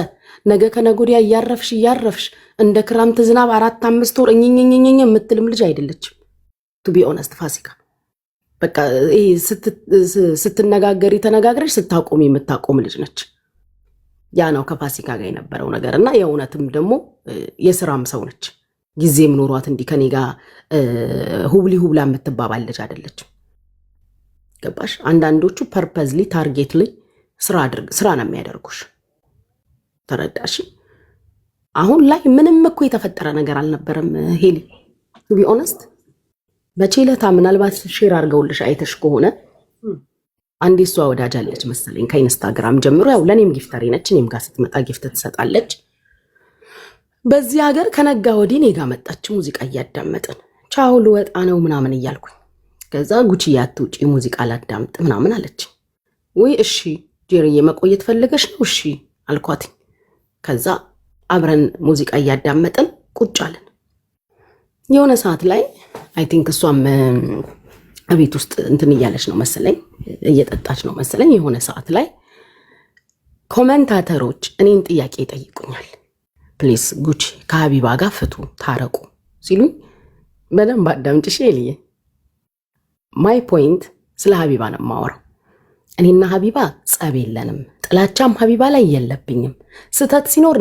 ነገ ከነጎዲያ እያረፍሽ እንደ ክራምት ዝናብ 4-5 ወር እኝኝኝኝ የምትልም ልጅ አይደለችም ቱ ቢ ኦነስት ፋሲካ በቃ ይሄ ስትነጋገሪ ተነጋግረሽ ስታቆሚ የምታቆም ልጅ ነች ያ ነው ከፋሲካ ጋር የነበረው ነገርና የእውነትም ደግሞ የስራም ሰው ነች ጊዜም ኖሯት እንዲ ከኔ ጋር ሁብላ የምትባባል ልጅ አይደለችም ገባሽ አንዳንዶቹ ፐርፐዝሊ ታርጌትሊ ስራ ነው የሚያደርጉሽ ተረዳሽ አሁን ላይ ምንም እኮ የተፈጠረ ነገር አልነበረም ሄሊ ቱ ቢ ኦነስት በቼለታ ምናልባት ሼር አድርገውልሽ አይተሽ ከሆነ አንዴ እሷ ወዳጅ አለች መሰለኝ ከኢንስታግራም ጀምሮ ያው ለኔም ጊፍተሪ ነች እኔም ጋር ስትመጣ ጊፍት ትሰጣለች በዚህ ሀገር ከነጋ ወዲህ እኔ ጋር መጣች ሙዚቃ እያዳመጥን ቻው ልወጣ ነው ምናምን እያልኩኝ ከዛ ጉቺ ያትውጪ ሙዚቃ ላዳምጥ ምናምን አለች ወይ እሺ ጄሪዬ መቆየት ፈልገሽ ነው እሺ አልኳት ከዛ አብረን ሙዚቃ እያዳመጥን ቁጭ አለን የሆነ ሰዓት ላይ አይ ቲንክ እሷም ቤት ውስጥ እንትን እያለች ነው መሰለኝ፣ እየጠጣች ነው መሰለኝ። የሆነ ሰዓት ላይ ኮመንታተሮች እኔን ጥያቄ ይጠይቁኛል። ፕሊስ ጉቺ ከሀቢባ ጋር ፍቱ ታረቁ ሲሉኝ በደንብ አዳምጪሽ ልዬ ማይ ፖይንት ስለ ሀቢባ ነው የማወራው። እኔና ሀቢባ ጸብ የለንም፣ ጥላቻም ሀቢባ ላይ የለብኝም። ስህተት ሲኖር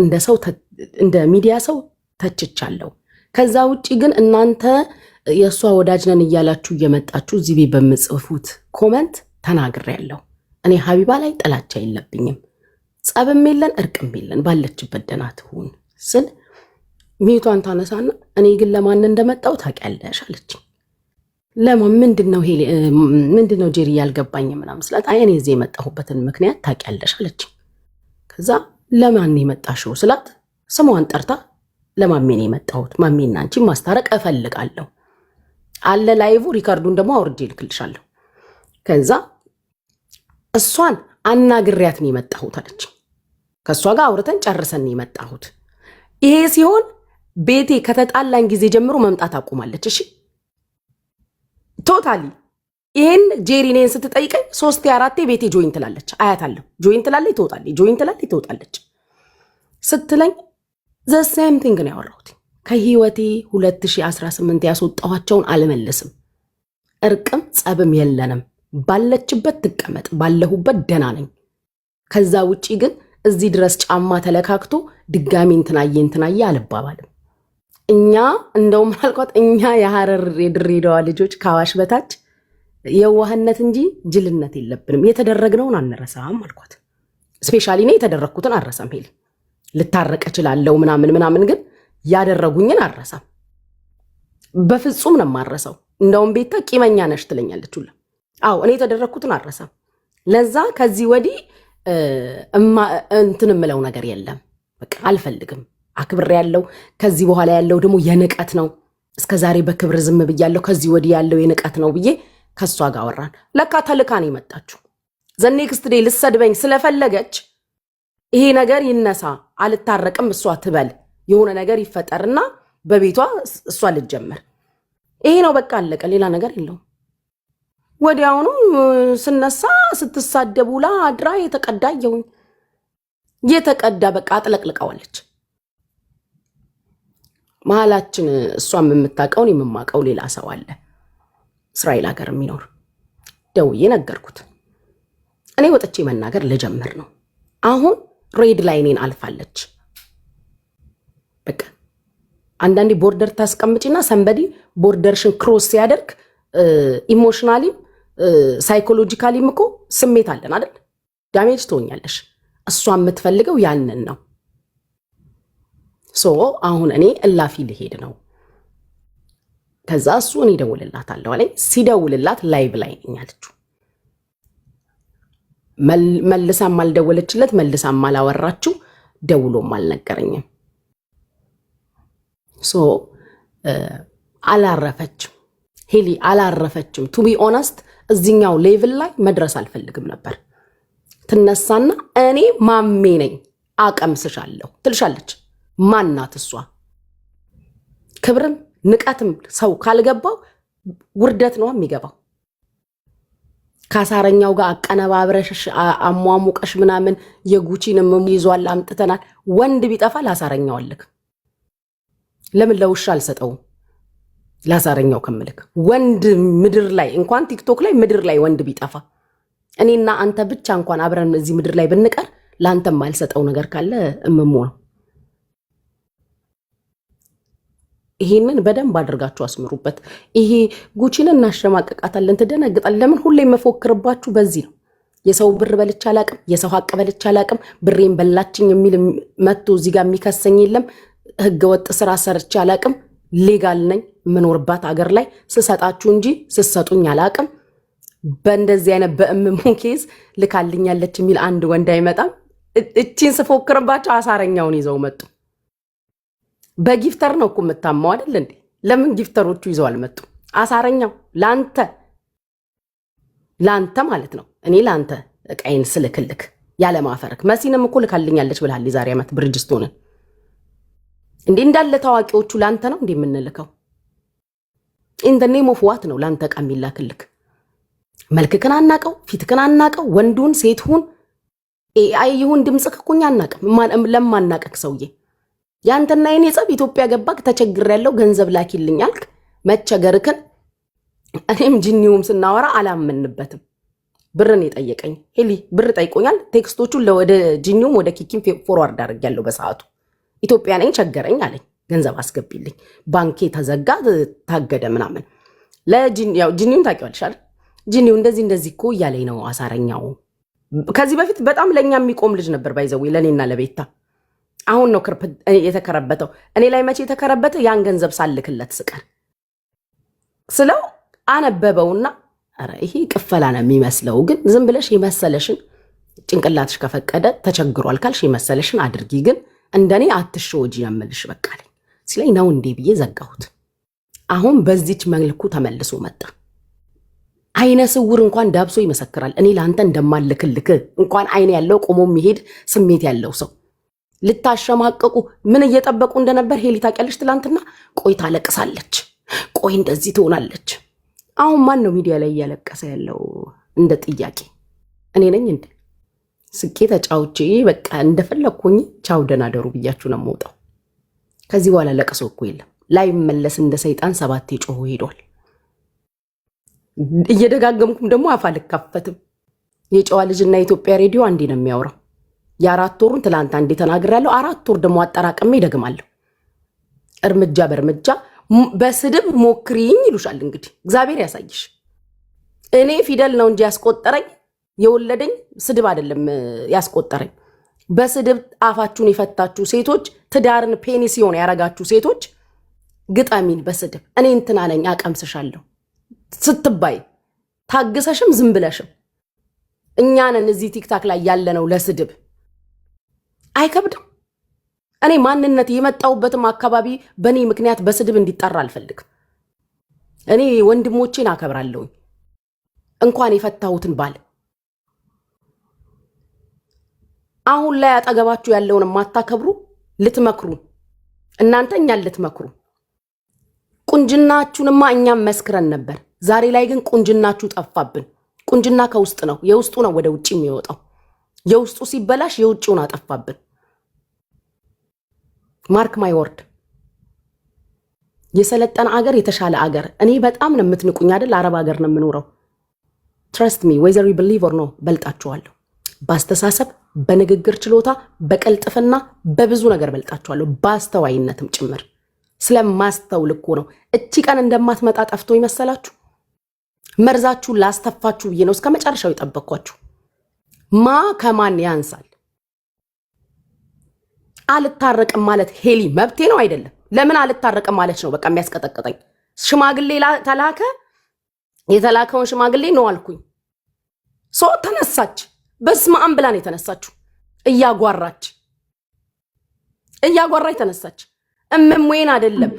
እንደ ሚዲያ ሰው ተችቻለሁ። ከዛ ውጪ ግን እናንተ የእሷ ወዳጅ ነን እያላችሁ እየመጣችሁ እዚህ ቤት በምጽፉት ኮመንት ተናግሬያለሁ። እኔ ሀቢባ ላይ ጥላቻ የለብኝም፣ ጸብም የለን እርቅም የለን፣ ባለችበት ደህና ትሁን ስል ሚቷን ታነሳና እኔ ግን ለማን እንደመጣው ታውቂያለሽ አለች። ለማን ምንድነው ጄሪ ያልገባኝ ምናምን ስላት አይ እኔ እዚህ የመጣሁበትን ምክንያት ታውቂያለሽ አለች። ከዛ ለማን የመጣሽው ስላት ስሟን ጠርታ ለማሜ ነው የመጣሁት፣ ማሜና አንቺ ማስታረቅ እፈልጋለሁ አለ ላይቭ ሪካርዱን ደግሞ አውርጄ ልክልሻለሁ። ከዛ እሷን አናግሪያት ነው የመጣሁት አለች። ከእሷ ጋር አውርተን ጨርሰን ነው የመጣሁት። ይሄ ሲሆን ቤቴ ከተጣላን ጊዜ ጀምሮ መምጣት አቁማለች። እሺ ቶታሊ ይሄን ጄሪ እኔን ስትጠይቀኝ 3-4 ቤቴ ጆይን ትላለች፣ አያታለሁ። ጆይን ትላለች ትወጣለች፣ ጆይን ትላለች ትወጣለች ስትለኝ ዘ ሴም ቲንግ ነው ያወራሁት። ከህይወቴ 2018 ያስወጣኋቸውን አልመልስም። እርቅም ጸብም የለንም። ባለችበት ትቀመጥ፣ ባለሁበት ደህና ነኝ። ከዛ ውጪ ግን እዚህ ድረስ ጫማ ተለካክቶ ድጋሚ እንትናዬ አልባባልም። እኛ እንደውም አልኳት እኛ የሐረር የድሬዳዋ ልጆች ከአዋሽ በታች የዋህነት እንጂ ጅልነት የለብንም። የተደረግነውን አንረሳም አልኳት። ስፔሻሊ እኔ የተደረግኩትን አልረሳም። ሄሊ ልታረቅ እችላለሁ ምናምን፣ ግን ያደረጉኝን አልረሳም። በፍጹም ነው የማረሰው። እንደውም ቤታ ቂመኛ ነሽ ትለኛለች ሁላ። አዎ እኔ የተደረግኩትን አልረሳም። ለዛ ከዚህ ወዲህ እንትን የምለው ነገር የለም። በቃ አልፈልግም። አክብሬ ያለው ከዚህ በኋላ ያለው ደግሞ የንቀት ነው። እስከ ዛሬ በክብር ዝም ብያለሁ። ከዚህ ወዲህ ያለው የንቀት ነው ብዬ ከሷ ጋር አወራን። ለካ ተልካ ነው የመጣችው። ዘኔክስት ዴይ ልሰድበኝ ስለፈለገች ይሄ ነገር ይነሳ፣ አልታረቅም እሷ ትበል፣ የሆነ ነገር ይፈጠርና በቤቷ እሷ ልትጀምር። ይሄ ነው በቃ አለቀ። ሌላ ነገር የለውም። ወዲያውኑ ስነሳ ስትሳደቡላ አድራ የተቀዳ የውኝ የተቀዳ በቃ አጥለቅልቀዋለች። መሀላችን እሷም የምታውቀውን የምማቀው ሌላ ሰው አለ፣ እስራኤል ሀገር የሚኖር። ደውዬ ነገርኩት። እኔ ወጥቼ መናገር ልጀምር ነው። አሁን ሬድ ላይኔን አልፋለች። በቃ አንዳንዴ ቦርደር ታስቀምጪና ሰንበዲ ቦርደርሽን ክሮስ ሲያደርግ ኢሞሽናሊም ሳይኮሎጂካሊም እኮ ስሜት አለን አይደል? ዳሜጅ ትሆኛለሽ። እሷ የምትፈልገው ያንን ነው። ሶ አሁን እኔ እላፊ ልሄድ ነው። ከዛ እሱ እኔ ደውልላታለሁ አለኝ። ሲደውልላት ላይቭ ላይ ነኝ አለችው። መልሳም አልደወለችለት፣ መልሳም አላወራችው፣ ደውሎም አልነገረኝም። ሶ አላረፈችም ሄሊ አላረፈችም። ቱ ቢ ኦነስት እዚኛው ሌቭል ላይ መድረስ አልፈልግም ነበር። ትነሳና እኔ ማሜ ነኝ አቀምስሻለሁ ትልሻለች። ማናት እሷ? ክብርም ንቀትም ሰው ካልገባው ውርደት ነው የሚገባው። ካሳረኛው ጋር አቀነባብረሽ አሟሙቀሽ ምናምን የጉቺንም ይዟል አምጥተናል። ወንድ ቢጠፋ ላሳረኛው አልክ። ለምን ለውሻ አልሰጠውም? ላሳረኛው ከምልክ ወንድ ምድር ላይ እንኳን ቲክቶክ ላይ ምድር ላይ ወንድ ቢጠፋ እኔና አንተ ብቻ እንኳን አብረን እዚህ ምድር ላይ ብንቀር ለአንተም ማልሰጠው ነገር ካለ እምሞ ነው። ይሄንን በደንብ አድርጋችሁ አስምሩበት። ይሄ ጉቺን እናሸማቀቃታለን ትደነግጣል። ለምን ሁሌ የምፎክርባችሁ በዚህ ነው። የሰው ብር በልቻ አላቅም፣ የሰው ሀቅ በልቻ አላቅም፣ ብሬን በላችኝ የሚል መጥቶ እዚህ ጋር የሚከሰኝ የለም። ህገወጥ ስራ ሰርቼ አላቅም። ሌጋል ነኝ የምኖርባት አገር ላይ ስሰጣችሁ እንጂ ስሰጡኝ አላቅም። በእንደዚህ አይነት በእምሙ ኬዝ ልካልኛለች የሚል አንድ ወንድ አይመጣም። እቺን ስፎክርባቸው አሳረኛውን ይዘው መጡ። በጊፍተር ነው እኮ የምታማው አይደል እንዴ? ለምን ጊፍተሮቹ ይዘው አልመጡ? አሳረኛው ላንተ ማለት ነው። እኔ ላንተ እቃይን ስልክልክ ያለማፈርክ መሲንም እኮ ልካልኛለች ብለሃል። የዛሬ ዓመት ብርጅስቶንን እንዴ እንዳለ ታዋቂዎቹ ላንተ ነው እንዴ የምንልከው? in the name of what ነው ላንተ ዕቃ የሚላክልክ? መልክክን አናቀው፣ ፊትክን አናቀው፣ ወንዱን ሴትሁን ኤአይ ይሁን ድምጽክ እኮ እኛ አናቀም። ለማናቀክ ሰውዬ ያንተና የኔ ጸብ ኢትዮጵያ ገባክ፣ ተቸግሬያለሁ ገንዘብ ላኪልኝ አልክ። መቸገርክን እኔም ጂኒውም ስናወራ አላመንበትም። ብርን የጠየቀኝ ሄሊ ብር ጠይቆኛል። ቴክስቶቹን ወደ ጂኒውም ወደ ኪኪም ፎርዋርድ አድርጌያለሁ። በሰዓቱ ኢትዮጵያ ነኝ ቸገረኝ አለኝ። ገንዘብ አስገቢልኝ፣ ባንኬ ተዘጋ ታገደ ምናምን። ጂኒውን ታውቂዋለሽ አይደል? ጂኒው እንደዚህ እኮ እያለኝ ነው አሳረኛው። ከዚህ በፊት በጣም ለእኛ የሚቆም ልጅ ነበር ባይዘዌ ለእኔና ለቤታ። አሁን ነው የተከረበተው። እኔ ላይ መቼ የተከረበተ? ያን ገንዘብ ሳልክለት ስቀር ስለው አነበበውና ኧረ ይሄ ቅፈላ ነው የሚመስለው፣ ግን ዝም ብለሽ የመሰለሽን ጭንቅላትሽ ከፈቀደ ተቸግሯል ካልሽ የመሰለሽን አድርጊ፣ ግን እንደኔ አትሸወጂ ያመልሽ በቃ ላይ ሲለኝ ነው እንዴ ብዬ ዘጋሁት። አሁን በዚች መልኩ ተመልሶ መጣ። አይነ ስውር እንኳን ዳብሶ ይመሰክራል። እኔ ለአንተ እንደማልክልክ እንኳን አይን ያለው ቆሞ የሚሄድ ስሜት ያለው ሰው ልታሸማቀቁ ምን እየጠበቁ እንደነበር ሄሊ ታውቂያለሽ? ትላንትና ቆይ ታለቅሳለች፣ ቆይ እንደዚህ ትሆናለች። አሁን ማን ነው ሚዲያ ላይ እያለቀሰ ያለው? እንደ ጥያቄ እኔ ነኝ እንዴ? ስቄ ተጫውቼ በቃ እንደፈለኩኝ ቻው ደህና ደሩ ብያችሁ ነው የምወጣው። ከዚህ በኋላ ለቅሶ እኮ የለም። ላይ መለስ እንደ ሰይጣን 7 ጮሆ ሄዷል። እየደጋገምኩም ደግሞ አፍ አልከፈትም። የጨዋ ልጅና የኢትዮጵያ ሬዲዮ አንዴ ነው የሚያወራው። የ4 ወሩን ትላንት አንዴ ተናግሬያለሁ። 4 ወር ደግሞ አጠራቅሜ ደግማለሁ። እርምጃ በእርምጃ በስድብ ሞክሪኝ ይሉሻል። እንግዲህ እግዚአብሔር ያሳይሽ። እኔ ፊደል ነው እንጂ ያስቆጠረኝ የወለደኝ ስድብ አይደለም ያስቆጠረኝ። በስድብ አፋችሁን የፈታችሁ ሴቶች፣ ትዳርን ፔኒሲዮን ያረጋችሁ ሴቶች ግጠሚን በስድብ እኔ እንትና ነኝ አቀምስሻለሁ ስትባይ ታግሰሽም ዝም ብለሽም እኛንን እዚህ ቲክታክ ላይ ያለነው ለስድብ አይከብድም። እኔ ማንነት የመጣውበትም አካባቢ በእኔ ምክንያት በስድብ እንዲጠራ አልፈልግም። እኔ ወንድሞቼን አከብራለሁ። እንኳን የፈታሁትን ባል አሁን ላይ አጠገባችሁ ያለውን ማታከብሩ ልትመክሩ እናንተ እኛን ልትመክሩ ቁንጅናችሁንማ እኛም መስክረን ነበር። ዛሬ ላይ ግን ቁንጅናችሁ ጠፋብን። ቁንጅና ከውስጥ ነው፣ የውስጡ ነው ወደ ውጭ የሚወጣው። የውስጡ ሲበላሽ የውጭውን አጠፋብን። ማርክ ማይ ወርድ። የሰለጠነ አገር የተሻለ አገር። እኔ በጣም ነው የምትንቁኝ አይደል? አረብ አገር ነው የምኖረው። ትረስት ሚ whether you believe or no በልጣችኋለሁ። ባስተሳሰብ፣ በንግግር ችሎታ፣ በቀልጥፍና በብዙ ነገር በልጣችኋለሁ። ባስተዋይነትም ጭምር ስለማስተውል እኮ ነው እቺ ቀን እንደማትመጣ ጠፍቶ ይመሰላችሁ። መርዛችሁ ላስተፋችሁ ብዬ ነው እስከ መጨረሻው የጠበቅኳችሁ። ማ ከማን ያንሳል? አልታረቅም ማለት ሄሊ መብቴ ነው አይደለም? ለምን አልታረቅም ማለት ነው በቃ የሚያስቀጠቅጠኝ። ሽማግሌ ተላከ፣ የተላከውን ሽማግሌ ነው አልኩኝ። ሶ ተነሳች። በስመ አብ ብላ ነው የተነሳችሁ። እያጓራች ተነሳች። እመምዌን አይደለም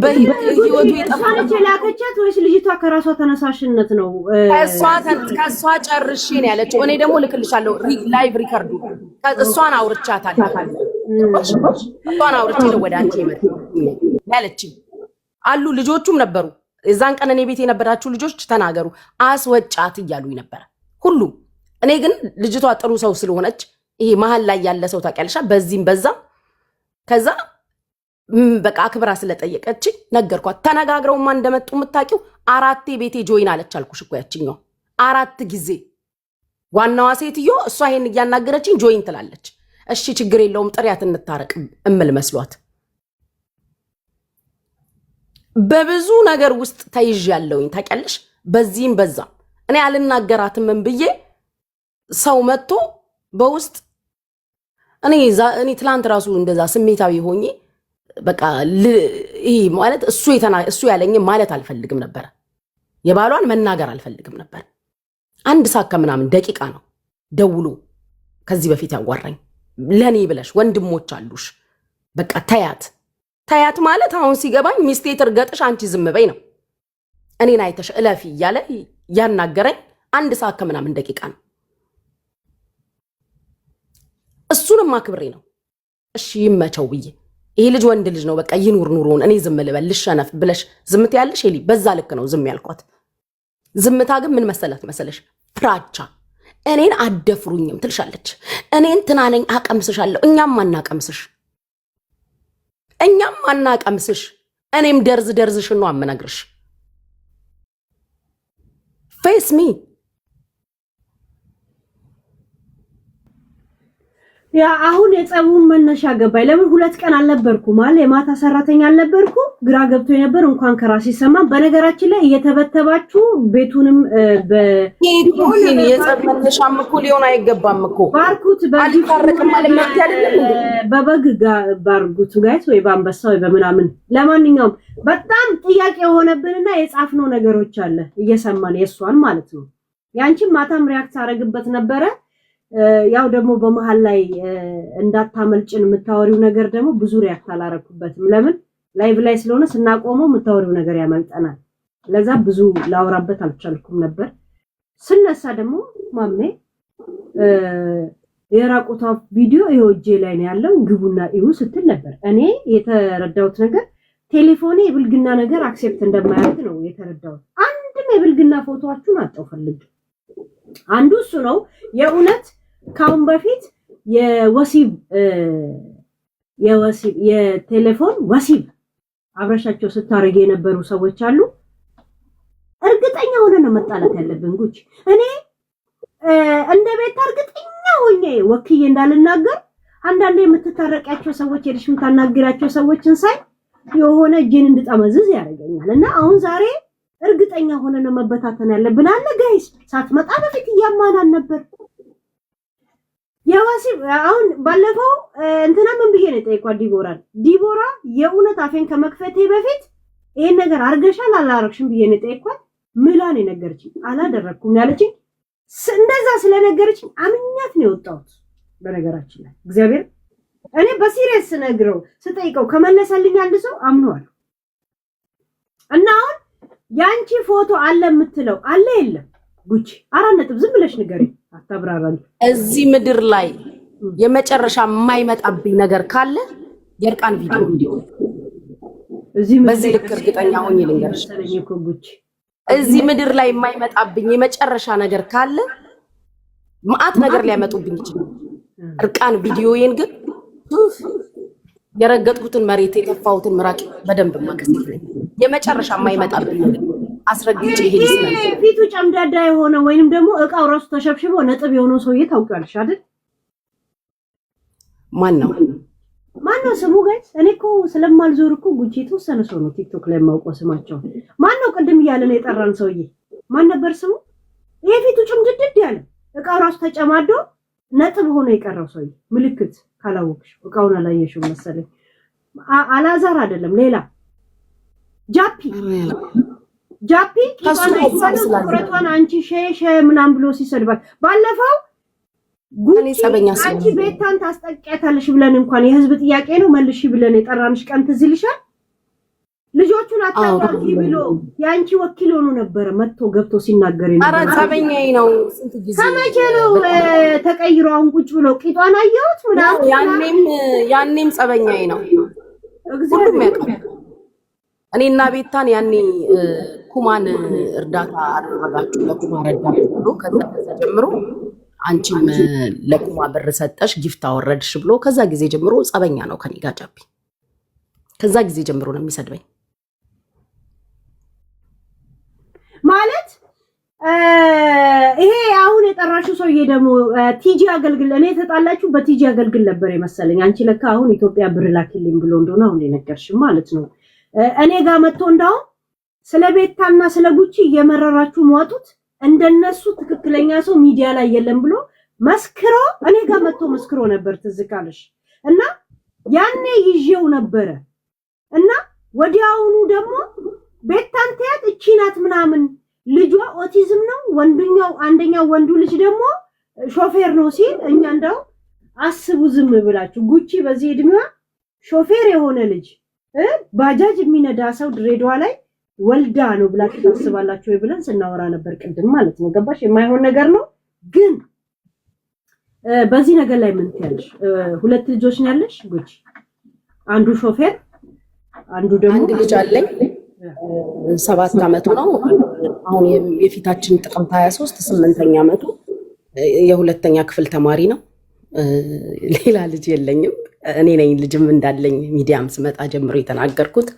በህይወቱ የጠፋች ላከቻት ወይስ ልጅቷ ከራሷ ተነሳሽነት ነው? ከሷ ጨርሼ ነው ያለችው። እኔ ደግሞ ልክልሻለሁ ላይቭ ሪከርዱ። እሷን አውርቻታለሁ። እሷን አውርቼ ነው ወደ አንቺ ያለችኝ። አሉ ልጆቹም ነበሩ እዛን ቀን እኔ ቤት የነበራችሁ ልጆች ተናገሩ። አስወጫት እያሉኝ ነበር ሁሉም። እኔ ግን ልጅቷ ጥሩ ሰው ስለሆነች ይሄ መሀል ላይ ያለ ሰው ታውቂያለሽ፣ በዚህም በዛ ከዛ በቃ አክብራ ስለጠየቀች ነገርኳት። ተነጋግረውማ እንደመጡ የምታውቂው 4 ቤቴ ጆይን አለች አልኩሽ እኮ ያችኛው 4 ጊዜ። ዋናዋ ሴትዮ እሷ ይሄን እያናገረችኝ ጆይን ትላለች። እሺ ችግር የለውም ጥሪያት እንታረቅ እምል መስሏት በብዙ ነገር ውስጥ ተይዥ ያለውኝ ታውቂያለሽ። በዚህም በዛ እኔ አልናገራትም ብዬ ሰው መጥቶ በውስጥ እኔ ትላንት ራሱ እንደዛ ስሜታዊ ሆኜ በቃ ይሄ ማለት እሱ ያለኝ ማለት አልፈልግም ነበር። የባሏን መናገር አልፈልግም ነበር። 1 ሰዓት ከምናምን ደቂቃ ነው ደውሎ ከዚህ በፊት ያዋራኝ። ለኔ ብለሽ ወንድሞች አሉሽ በቃ ታያት ማለት አሁን ሲገባኝ ሚስቴ ትርገጥሽ አንቺ ዝም በይ ነው። እኔን አይተሽ እለፊ እያለ ያናገረኝ 1 ሰዓት ከምናምን ደቂቃ ነው። እሱንም አክብሬ ነው እሺ ይመቸው ብዬ ይሄ ልጅ ወንድ ልጅ ነው በቃ ይኑር ኑሮን እኔ ዝም ልበል ልሸነፍ ብለሽ ዝምት ያለሽ ኤሊ በዛ ልክ ነው ዝም ያልኳት። ዝምታ ግን ምን መሰለሽ ፍራቻ። እኔን አደፍሩኝም ትልሻለች። እኔን ትናነኝ አቀምስሻለሁ። እኛም አናቀምስሽ። እኔም ደርዝሽን ነው አመናግርሽ። ፌስ ሚ ያ አሁን የጸቡን መነሻ ገባኝ። ለምን 2 ቀን አልነበርኩ ማለት የማታ ሰራተኛ አልነበርኩ። ግራ ገብቶ የነበር እንኳን ከራስ ይሰማ። በነገራችን ላይ እየተበተባችሁ ቤቱንም በሆነ የጸብ መነሻም እኮ ሊሆን አይገባም እኮ ባርኩት አልታረቅም ማለት መብት አይደለም እንዴ? በበግ ባርጉት ጋይስ ወይ በአንበሳ ወይ በምናምን። ለማንኛውም በጣም ጥያቄ የሆነብንና የጻፍነው ነገሮች አለ እየሰማን የሷን ማለት ነው። ያንቺም ማታም ሪአክት አረግበት ነበረ። ያው ደግሞ በመሃል ላይ እንዳታመልጭን የምታወሪው ነገር ደግሞ ብዙ ሪአክት አላረኩበትም። ለምን ላይቭ ላይ ስለሆነ ስናቆመው የምታወሪው ነገር ያመልጠናል። ለዛ ብዙ ላውራበት አልቻልኩም ነበር። ስነሳ ደግሞ ማሜ የራቁታ ቪዲዮ ይወጄ ላይ ነው ያለው ግቡና እዩ ስትል ነበር። እኔ የተረዳሁት ነገር ቴሌፎኔ የብልግና ነገር አክሴፕት እንደማያደርግ ነው የተረዳሁት። አንድም የብልግና ፎቶዋችሁን አጣው ፈልግ አንዱ እሱ ነው የእውነት ካሁን በፊት የወሲብ የቴሌፎን ወሲብ አብረሻቸው ስታረግ የነበሩ ሰዎች አሉ። እርግጠኛ ሆነ ነው መጣላት ያለብን ጉቺ። እኔ እንደ ቤት እርግጠኛ ሆኜ ወክዬ እንዳልናገር አንዳንዴ የምትታረቂያቸው ሰዎች የልሽ የምታናግራቸው ሰዎችን ሳይ የሆነ እጄን እንድጠመዝዝ ያደርገኛል። እና አሁን ዛሬ እርግጠኛ ሆነ ነው መበታተን ያለብን አለ ጋይስ። ሳትመጣ በፊት እያማናን ነበር የወሲብ አሁን ባለፈው እንትና ምን ብዬ ነው ጠይቋት ዲቦራ የእውነት አፌን ከመክፈቴ በፊት ይሄን ነገር አርገሻል አላረግሽም ብዬ ነው ጠይቋት። ምላን የነገረችኝ አላደረኩም ያለችኝ እንደዛ ስለነገረችኝ አምኛት ነው የወጣሁት። በነገራችን ላይ እግዚአብሔር እኔ በሲሪየስ ነግረው ስጠይቀው ከመለሰልኝ አንድ ሰው አምኗል። እና አሁን ያንቺ ፎቶ አለ የምትለው አለ የለም ጉቺ 4 ነጥብ ዝም ብለሽ ንገሪኝ አታብራራኝ። እዚህ ምድር ላይ የመጨረሻ የማይመጣብኝ ነገር ካለ የርቃን ቪዲዮ በዚህ ልክ እርግጠኛ ሆኜ ልንገርሽ ጉቺ እዚህ ምድር ላይ የማይመጣብኝ የመጨረሻ ነገር ካለ ማአት ነገር ሊያመጡብኝ ይችላል። እርቃን ቪዲዮዬን ግን የረገጥኩትን መሬት የተፋሁትን ምራቅ በደንብ ማከስልኝ የመጨረሻ የማይመጣብኝ ነገር አስረግጬ ይሄ ፊቱ ጨምዳዳ የሆነ ወይንም ደግሞ እቃው ራሱ ተሸብሽቦ ነጥብ የሆነው ሰውዬ ታውቂዋለሽ አይደል? ማን ነው ስሙ ጋይስ? እኔ እኮ ስለማልዞር እኮ ጉቺ የተወሰነ ሰው ነው ቲክቶክ ላይ የማውቀው ስማቸው። ማን ነው ቅድም እያለ ነው የጠራን ሰውዬ? ማን ነበር ስሙ? ይሄ ፊቱ ጭምድድድ ያለ እቃው ራሱ ተጨማዶ ነጥብ ሆኖ የቀረው ሰውዬ ምልክት ካላወቅሽ እቃውን አላየሽው መሰለኝ። አላዛር አይደለም ሌላ ጃፒ ቁጥረቷን አንቺ ሸሸ ምናምን ብሎ ሲሰድባት ባለፈው ጉቺ አንቺ ቤታን ታስጠቂያታለሽ ብለን እንኳን የህዝብ ጥያቄ ነው መልሺ ብለን የጠራንሽ ቀን ትዝ ይልሻል? ልጆቹን አታውቂ ብሎ ያንቺ ወኪል ሆኖ ነበር መጥቶ ገብቶ ሲናገር ነው። ኧረ ጸበኛዬ ነው። ስንት ጊዜ ከመቼ ነው ተቀይሮ አሁን ቁጭ ብሎ ቂጧን አየሁት ምናምን። ያኔም ጸበኛዬ ነው። ሁሉም ያውቃል። እኔና ቤታን ያኔ ኩማን እርዳታ አደረጋችሁ ለኩማ ረዳችሁ ብሎ ከዛ ጀምሮ አንቺም ለኩማ ብር ሰጠሽ ጊፍት አወረድሽ ብሎ ከዛ ጊዜ ጀምሮ ጸበኛ ነው ከኔ ጋር ጃፒ። ከዛ ጊዜ ጀምሮ ነው የሚሰድበኝ ማለት ይሄ አሁን የጠራሽው ሰውዬ ደግሞ ቲጂ አገልግል እኔ ተጣላችሁ በቲጂ አገልግል ነበር የመሰለኝ። አንቺ ለካ አሁን ኢትዮጵያ ብር ላኪልኝ ብሎ እንደሆነ አሁን የነገርሽ ማለት ነው። እኔ ጋር መጥቶ እንዳው ስለ ቤታና ስለ ጉቺ እየመረራችሁ ሟጡት እንደነሱ ትክክለኛ ሰው ሚዲያ ላይ የለም ብሎ መስክሮ እኔ ጋር መጥቶ መስክሮ ነበር ትዝካለሽ። እና ያኔ ይዤው ነበረ እና ወዲያውኑ ደግሞ ቤታን ተያት እቺ ናት ምናምን ልጇ ኦቲዝም ነው ወንድኛው አንደኛው ወንዱ ልጅ ደግሞ ሾፌር ነው ሲል እኛ እንዳው አስቡ ዝም ብላችሁ ጉቺ በዚህ እድሜዋ ሾፌር የሆነ ልጅ ባጃጅ የሚነዳ ሰው ድሬዳዋ ላይ ወልዳ ነው ብላችሁ ታስባላችሁ ወይ ብለን ስናወራ ነበር ቅድም ማለት ነው። ገባሽ? የማይሆን ነገር ነው። ግን በዚህ ነገር ላይ ምን ትያለሽ? 2 ልጆች ነው ያለሽ ጉቺ አንዱ ሾፌር አንዱ ደግሞ አንድ ልጅ አለኝ 7 ዓመቱ ነው። አሁን የፊታችን ጥቅምት 23 8ኛ ዓመቱ የሁለተኛ ክፍል ተማሪ ነው። ሌላ ልጅ የለኝም። እኔ ነኝ ልጅም እንዳለኝ ሚዲያም ስመጣ ጀምሮ የተናገርኩት።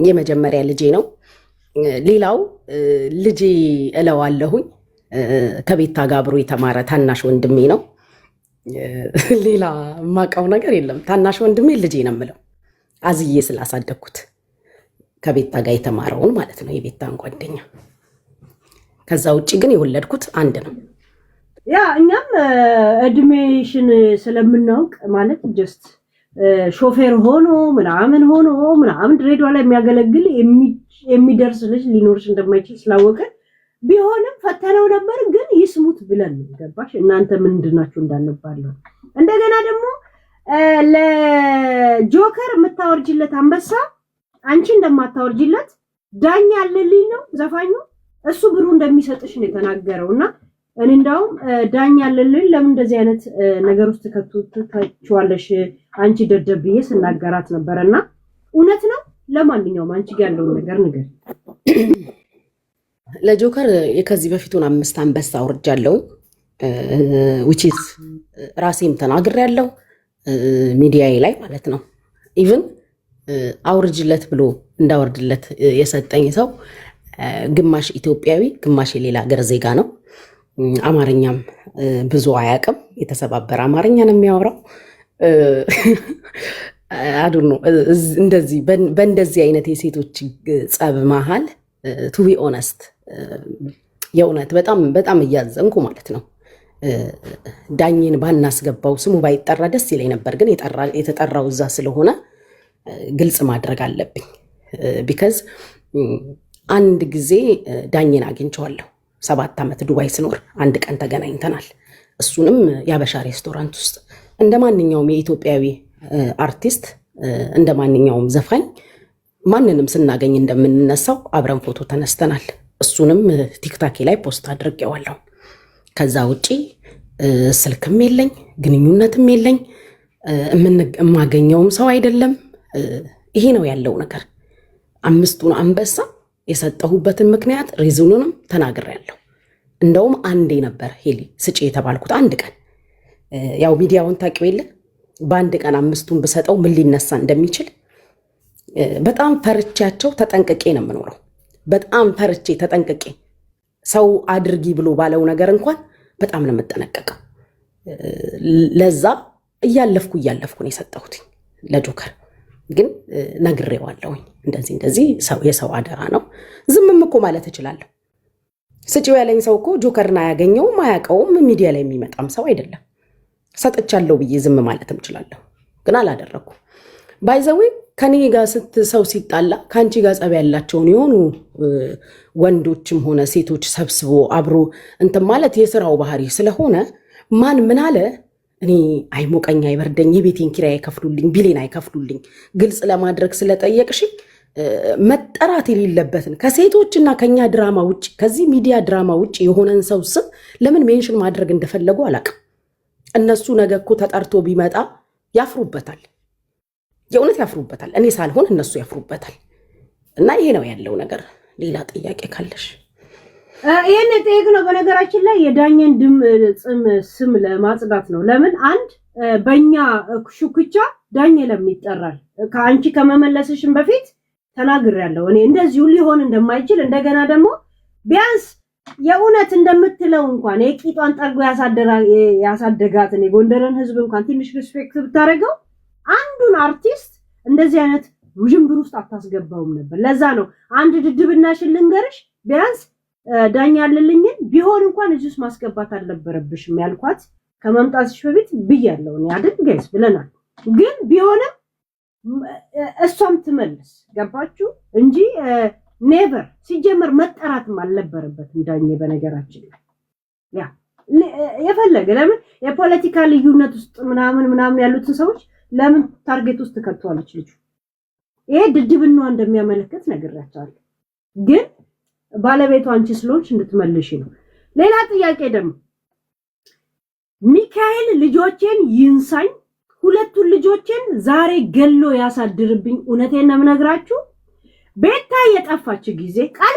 የመጀመሪያ ልጄ ነው። ሌላው ልጄ እለዋለሁኝ ከቤታ ጋር አብሮ የተማረ ታናሽ ወንድሜ ነው። ሌላ የማውቀው ነገር የለም። ታናሽ ወንድሜ ልጄ ነው የምለው አዝዬ ስላሳደግኩት ከቤታ ጋር የተማረውን ማለት ነው፣ የቤታን ጓደኛ። ከዛ ውጭ ግን የወለድኩት አንድ ነው። ያ እኛም እድሜሽን ስለምናውቅ ማለት ጀስት ሾፌር ሆኖ ምናምን ድሬዳዋ ላይ የሚያገለግል የሚደርስ ልጅ ሊኖርሽ እንደማይችል ስላወቀ ቢሆንም ፈተነው ነበር። ግን ይስሙት ብለን ነው ገባሽ? እናንተ ምንድናችሁ እንዳንባለው። እንደገና ደግሞ ለጆከር የምታወርጅለት አንበሳ አንቺ እንደማታወርጅለት ዳኛ አለልኝ ነው ዘፋኙ። እሱ ብሩ እንደሚሰጥሽ ነው የተናገረው። እና እኔ እንዳውም ዳኛ አለልኝ ለምን እንደዚህ አይነት ነገር ውስጥ ተከቱታችኋለሽ አንቺ ደደብ ብዬ ስናገራት ነበርና እውነት ነው። ለማንኛውም አንቺ ጋር ያለውን ነገር ንገር። ለጆከር ከዚህ በፊቱን 5 አንበሳ አውርጃለሁ። which is ራሴም ተናግሬያለሁ ሚዲያዬ ላይ ማለት ነው። ኢቭን አውርጅለት ብሎ እንዳወርድለት የሰጠኝ ሰው ግማሽ ኢትዮጵያዊ ግማሽ የሌላ ሀገር ዜጋ ነው። አማርኛም ብዙ አያውቅም። የተሰባበረ አማርኛ ነው የሚያወራው። አዱን ነው እንደዚህ በእንደዚህ አይነት የሴቶች ጸብ መሃል ቱ ቢ ኦነስት የእውነት በጣም እያዘንኩ ማለት ነው። ዳኝን ባናስገባው ስሙ ባይጠራ ደስ ይለኝ ነበር። ግን የተጠራው እዛ ስለሆነ ግልጽ ማድረግ አለብኝ። ቢካዝ አንድ ጊዜ ዳኝን አግኝቼዋለሁ 7 ዓመት ዱባይ ስኖር አንድ ቀን ተገናኝተናል። እሱንም የአበሻ ሬስቶራንት ውስጥ እንደ ማንኛውም የኢትዮጵያዊ አርቲስት እንደ ማንኛውም ዘፋኝ ማንንም ስናገኝ እንደምንነሳው አብረን ፎቶ ተነስተናል። እሱንም ቲክታኬ ላይ ፖስት አድርጌዋለሁ። ከዛ ውጪ ስልክም የለኝ ግንኙነትም የለኝ የማገኘውም ሰው አይደለም። ይሄ ነው ያለው ነገር። 5ቱን አንበሳ የሰጠሁበትን ምክንያት ሪዝኑንም ተናግሬያለሁ። እንደውም አንዴ ነበር ሄሊ ስጪ የተባልኩት አንድ ቀን። ያው ሚዲያውን ታውቂው የለ በአንድ ቀን 5ቱን ብሰጠው ምን ሊነሳ እንደሚችል በጣም ፈርቻቸው ተጠንቅቄ ነው የምኖረው። በጣም ፈርቼ ተጠንቅቄ ሰው አድርጊ ብሎ ባለው ነገር እንኳን በጣም ነው የምጠነቀቀው። ለዛ እያለፍኩ ነው የሰጠሁት ለጆከር። ግን ነግሬዋለሁኝ እንደዚህ የሰው አደራ ነው። ዝምም እኮ ማለት እችላለሁ። ስጪው ያለኝ ሰው እኮ ጆከርን አያገኘውም አያውቀውም፣ ሚዲያ ላይ የሚመጣም ሰው አይደለም። ሰጥቻለሁ ብዬ ዝም ማለትም እችላለሁ። ግን አላደረኩ። ባይዘዌ ከኔ ጋር ሰው ሲጣላ ከአንቺ ጋር ጸብ ያላቸውን የሆኑ ወንዶችም ሆነ ሴቶች ሰብስቦ አብሮ እንትን ማለት የስራው ባህሪ ስለሆነ ማን ምን አለ እኔ አይሞቀኝ አይበርደኝ፣ የቤቴን ኪራይ አይከፍሉልኝ፣ ቢሌን አይከፍሉልኝ። ግልጽ ለማድረግ ስለጠየቅሽ መጠራት የሌለበትን ከሴቶችና ከኛ ድራማ ውጭ ከዚህ ሚዲያ ድራማ ውጭ የሆነን ሰው ስም ለምን ሜንሽን ማድረግ እንደፈለጉ አላውቅም። እነሱ ነገ እኮ ተጠርቶ ቢመጣ ያፍሩበታል። የእውነት ያፍሩበታል። እኔ ሳልሆን እነሱ ያፍሩበታል። እና ይሄ ነው ያለው ነገር። ሌላ ጥያቄ ካለሽ ይሄን ጠይቅ ነው። በነገራችን ላይ የዳኘን ስም ለማጽዳት ነው። ለምን አንድ በእኛ ሹክቻ ዳኘ ለምን ይጠራል? ከአንቺ ከመመለስሽን በፊት ተናግሬያለሁ እኔ እንደዚሁ ሊሆን እንደማይችል። እንደገና ደግሞ ቢያንስ የእውነት እንደምትለው እንኳን የቂጧን ጠርጎ ያሳደጋትን የጎንደርን ሕዝብ እንኳን ትንሽ ሪስፔክት ብታደርገው አንዱን አርቲስት እንደዚህ አይነት ውዥንብር ውስጥ አታስገባውም ነበር። ለዛ ነው አንድ ድድብናሽን ልንገርሽ፣ ቢያንስ ዳኛ ያለልኝን ቢሆን እንኳን እዚህ ውስጥ ማስገባት አልነበረብሽም ያልኳት ከመምጣትሽ በፊት ብያለሁ። እኔ አይደል ጋይስ ብለናል። ግን ቢሆንም እሷም ትመልስ ገባችሁ እንጂ ኔቨር ሲጀመር መጠራትም አልነበረበትም ዳኛ። በነገራችን ላይ ያ የፈለገ ለምን የፖለቲካ ልዩነት ውስጥ ምናምን ያሉትን ሰዎች ለምን ታርጌት ውስጥ ተከቷለች ልጁ? ይሄ ድድብናዋ እንደሚያመለክት ነግራቸዋለሁ። ግን ባለቤቷ አንቺ ስለሆንሽ እንድትመልሽ ነው። ሌላ ጥያቄ ደግሞ ሚካኤል ልጆቼን ይንሳኝ ሁለቱን ልጆችን ዛሬ ገሎ ያሳድርብኝ። እውነቴን ነው የምነግራችሁ። ቤታ የጠፋች ጊዜ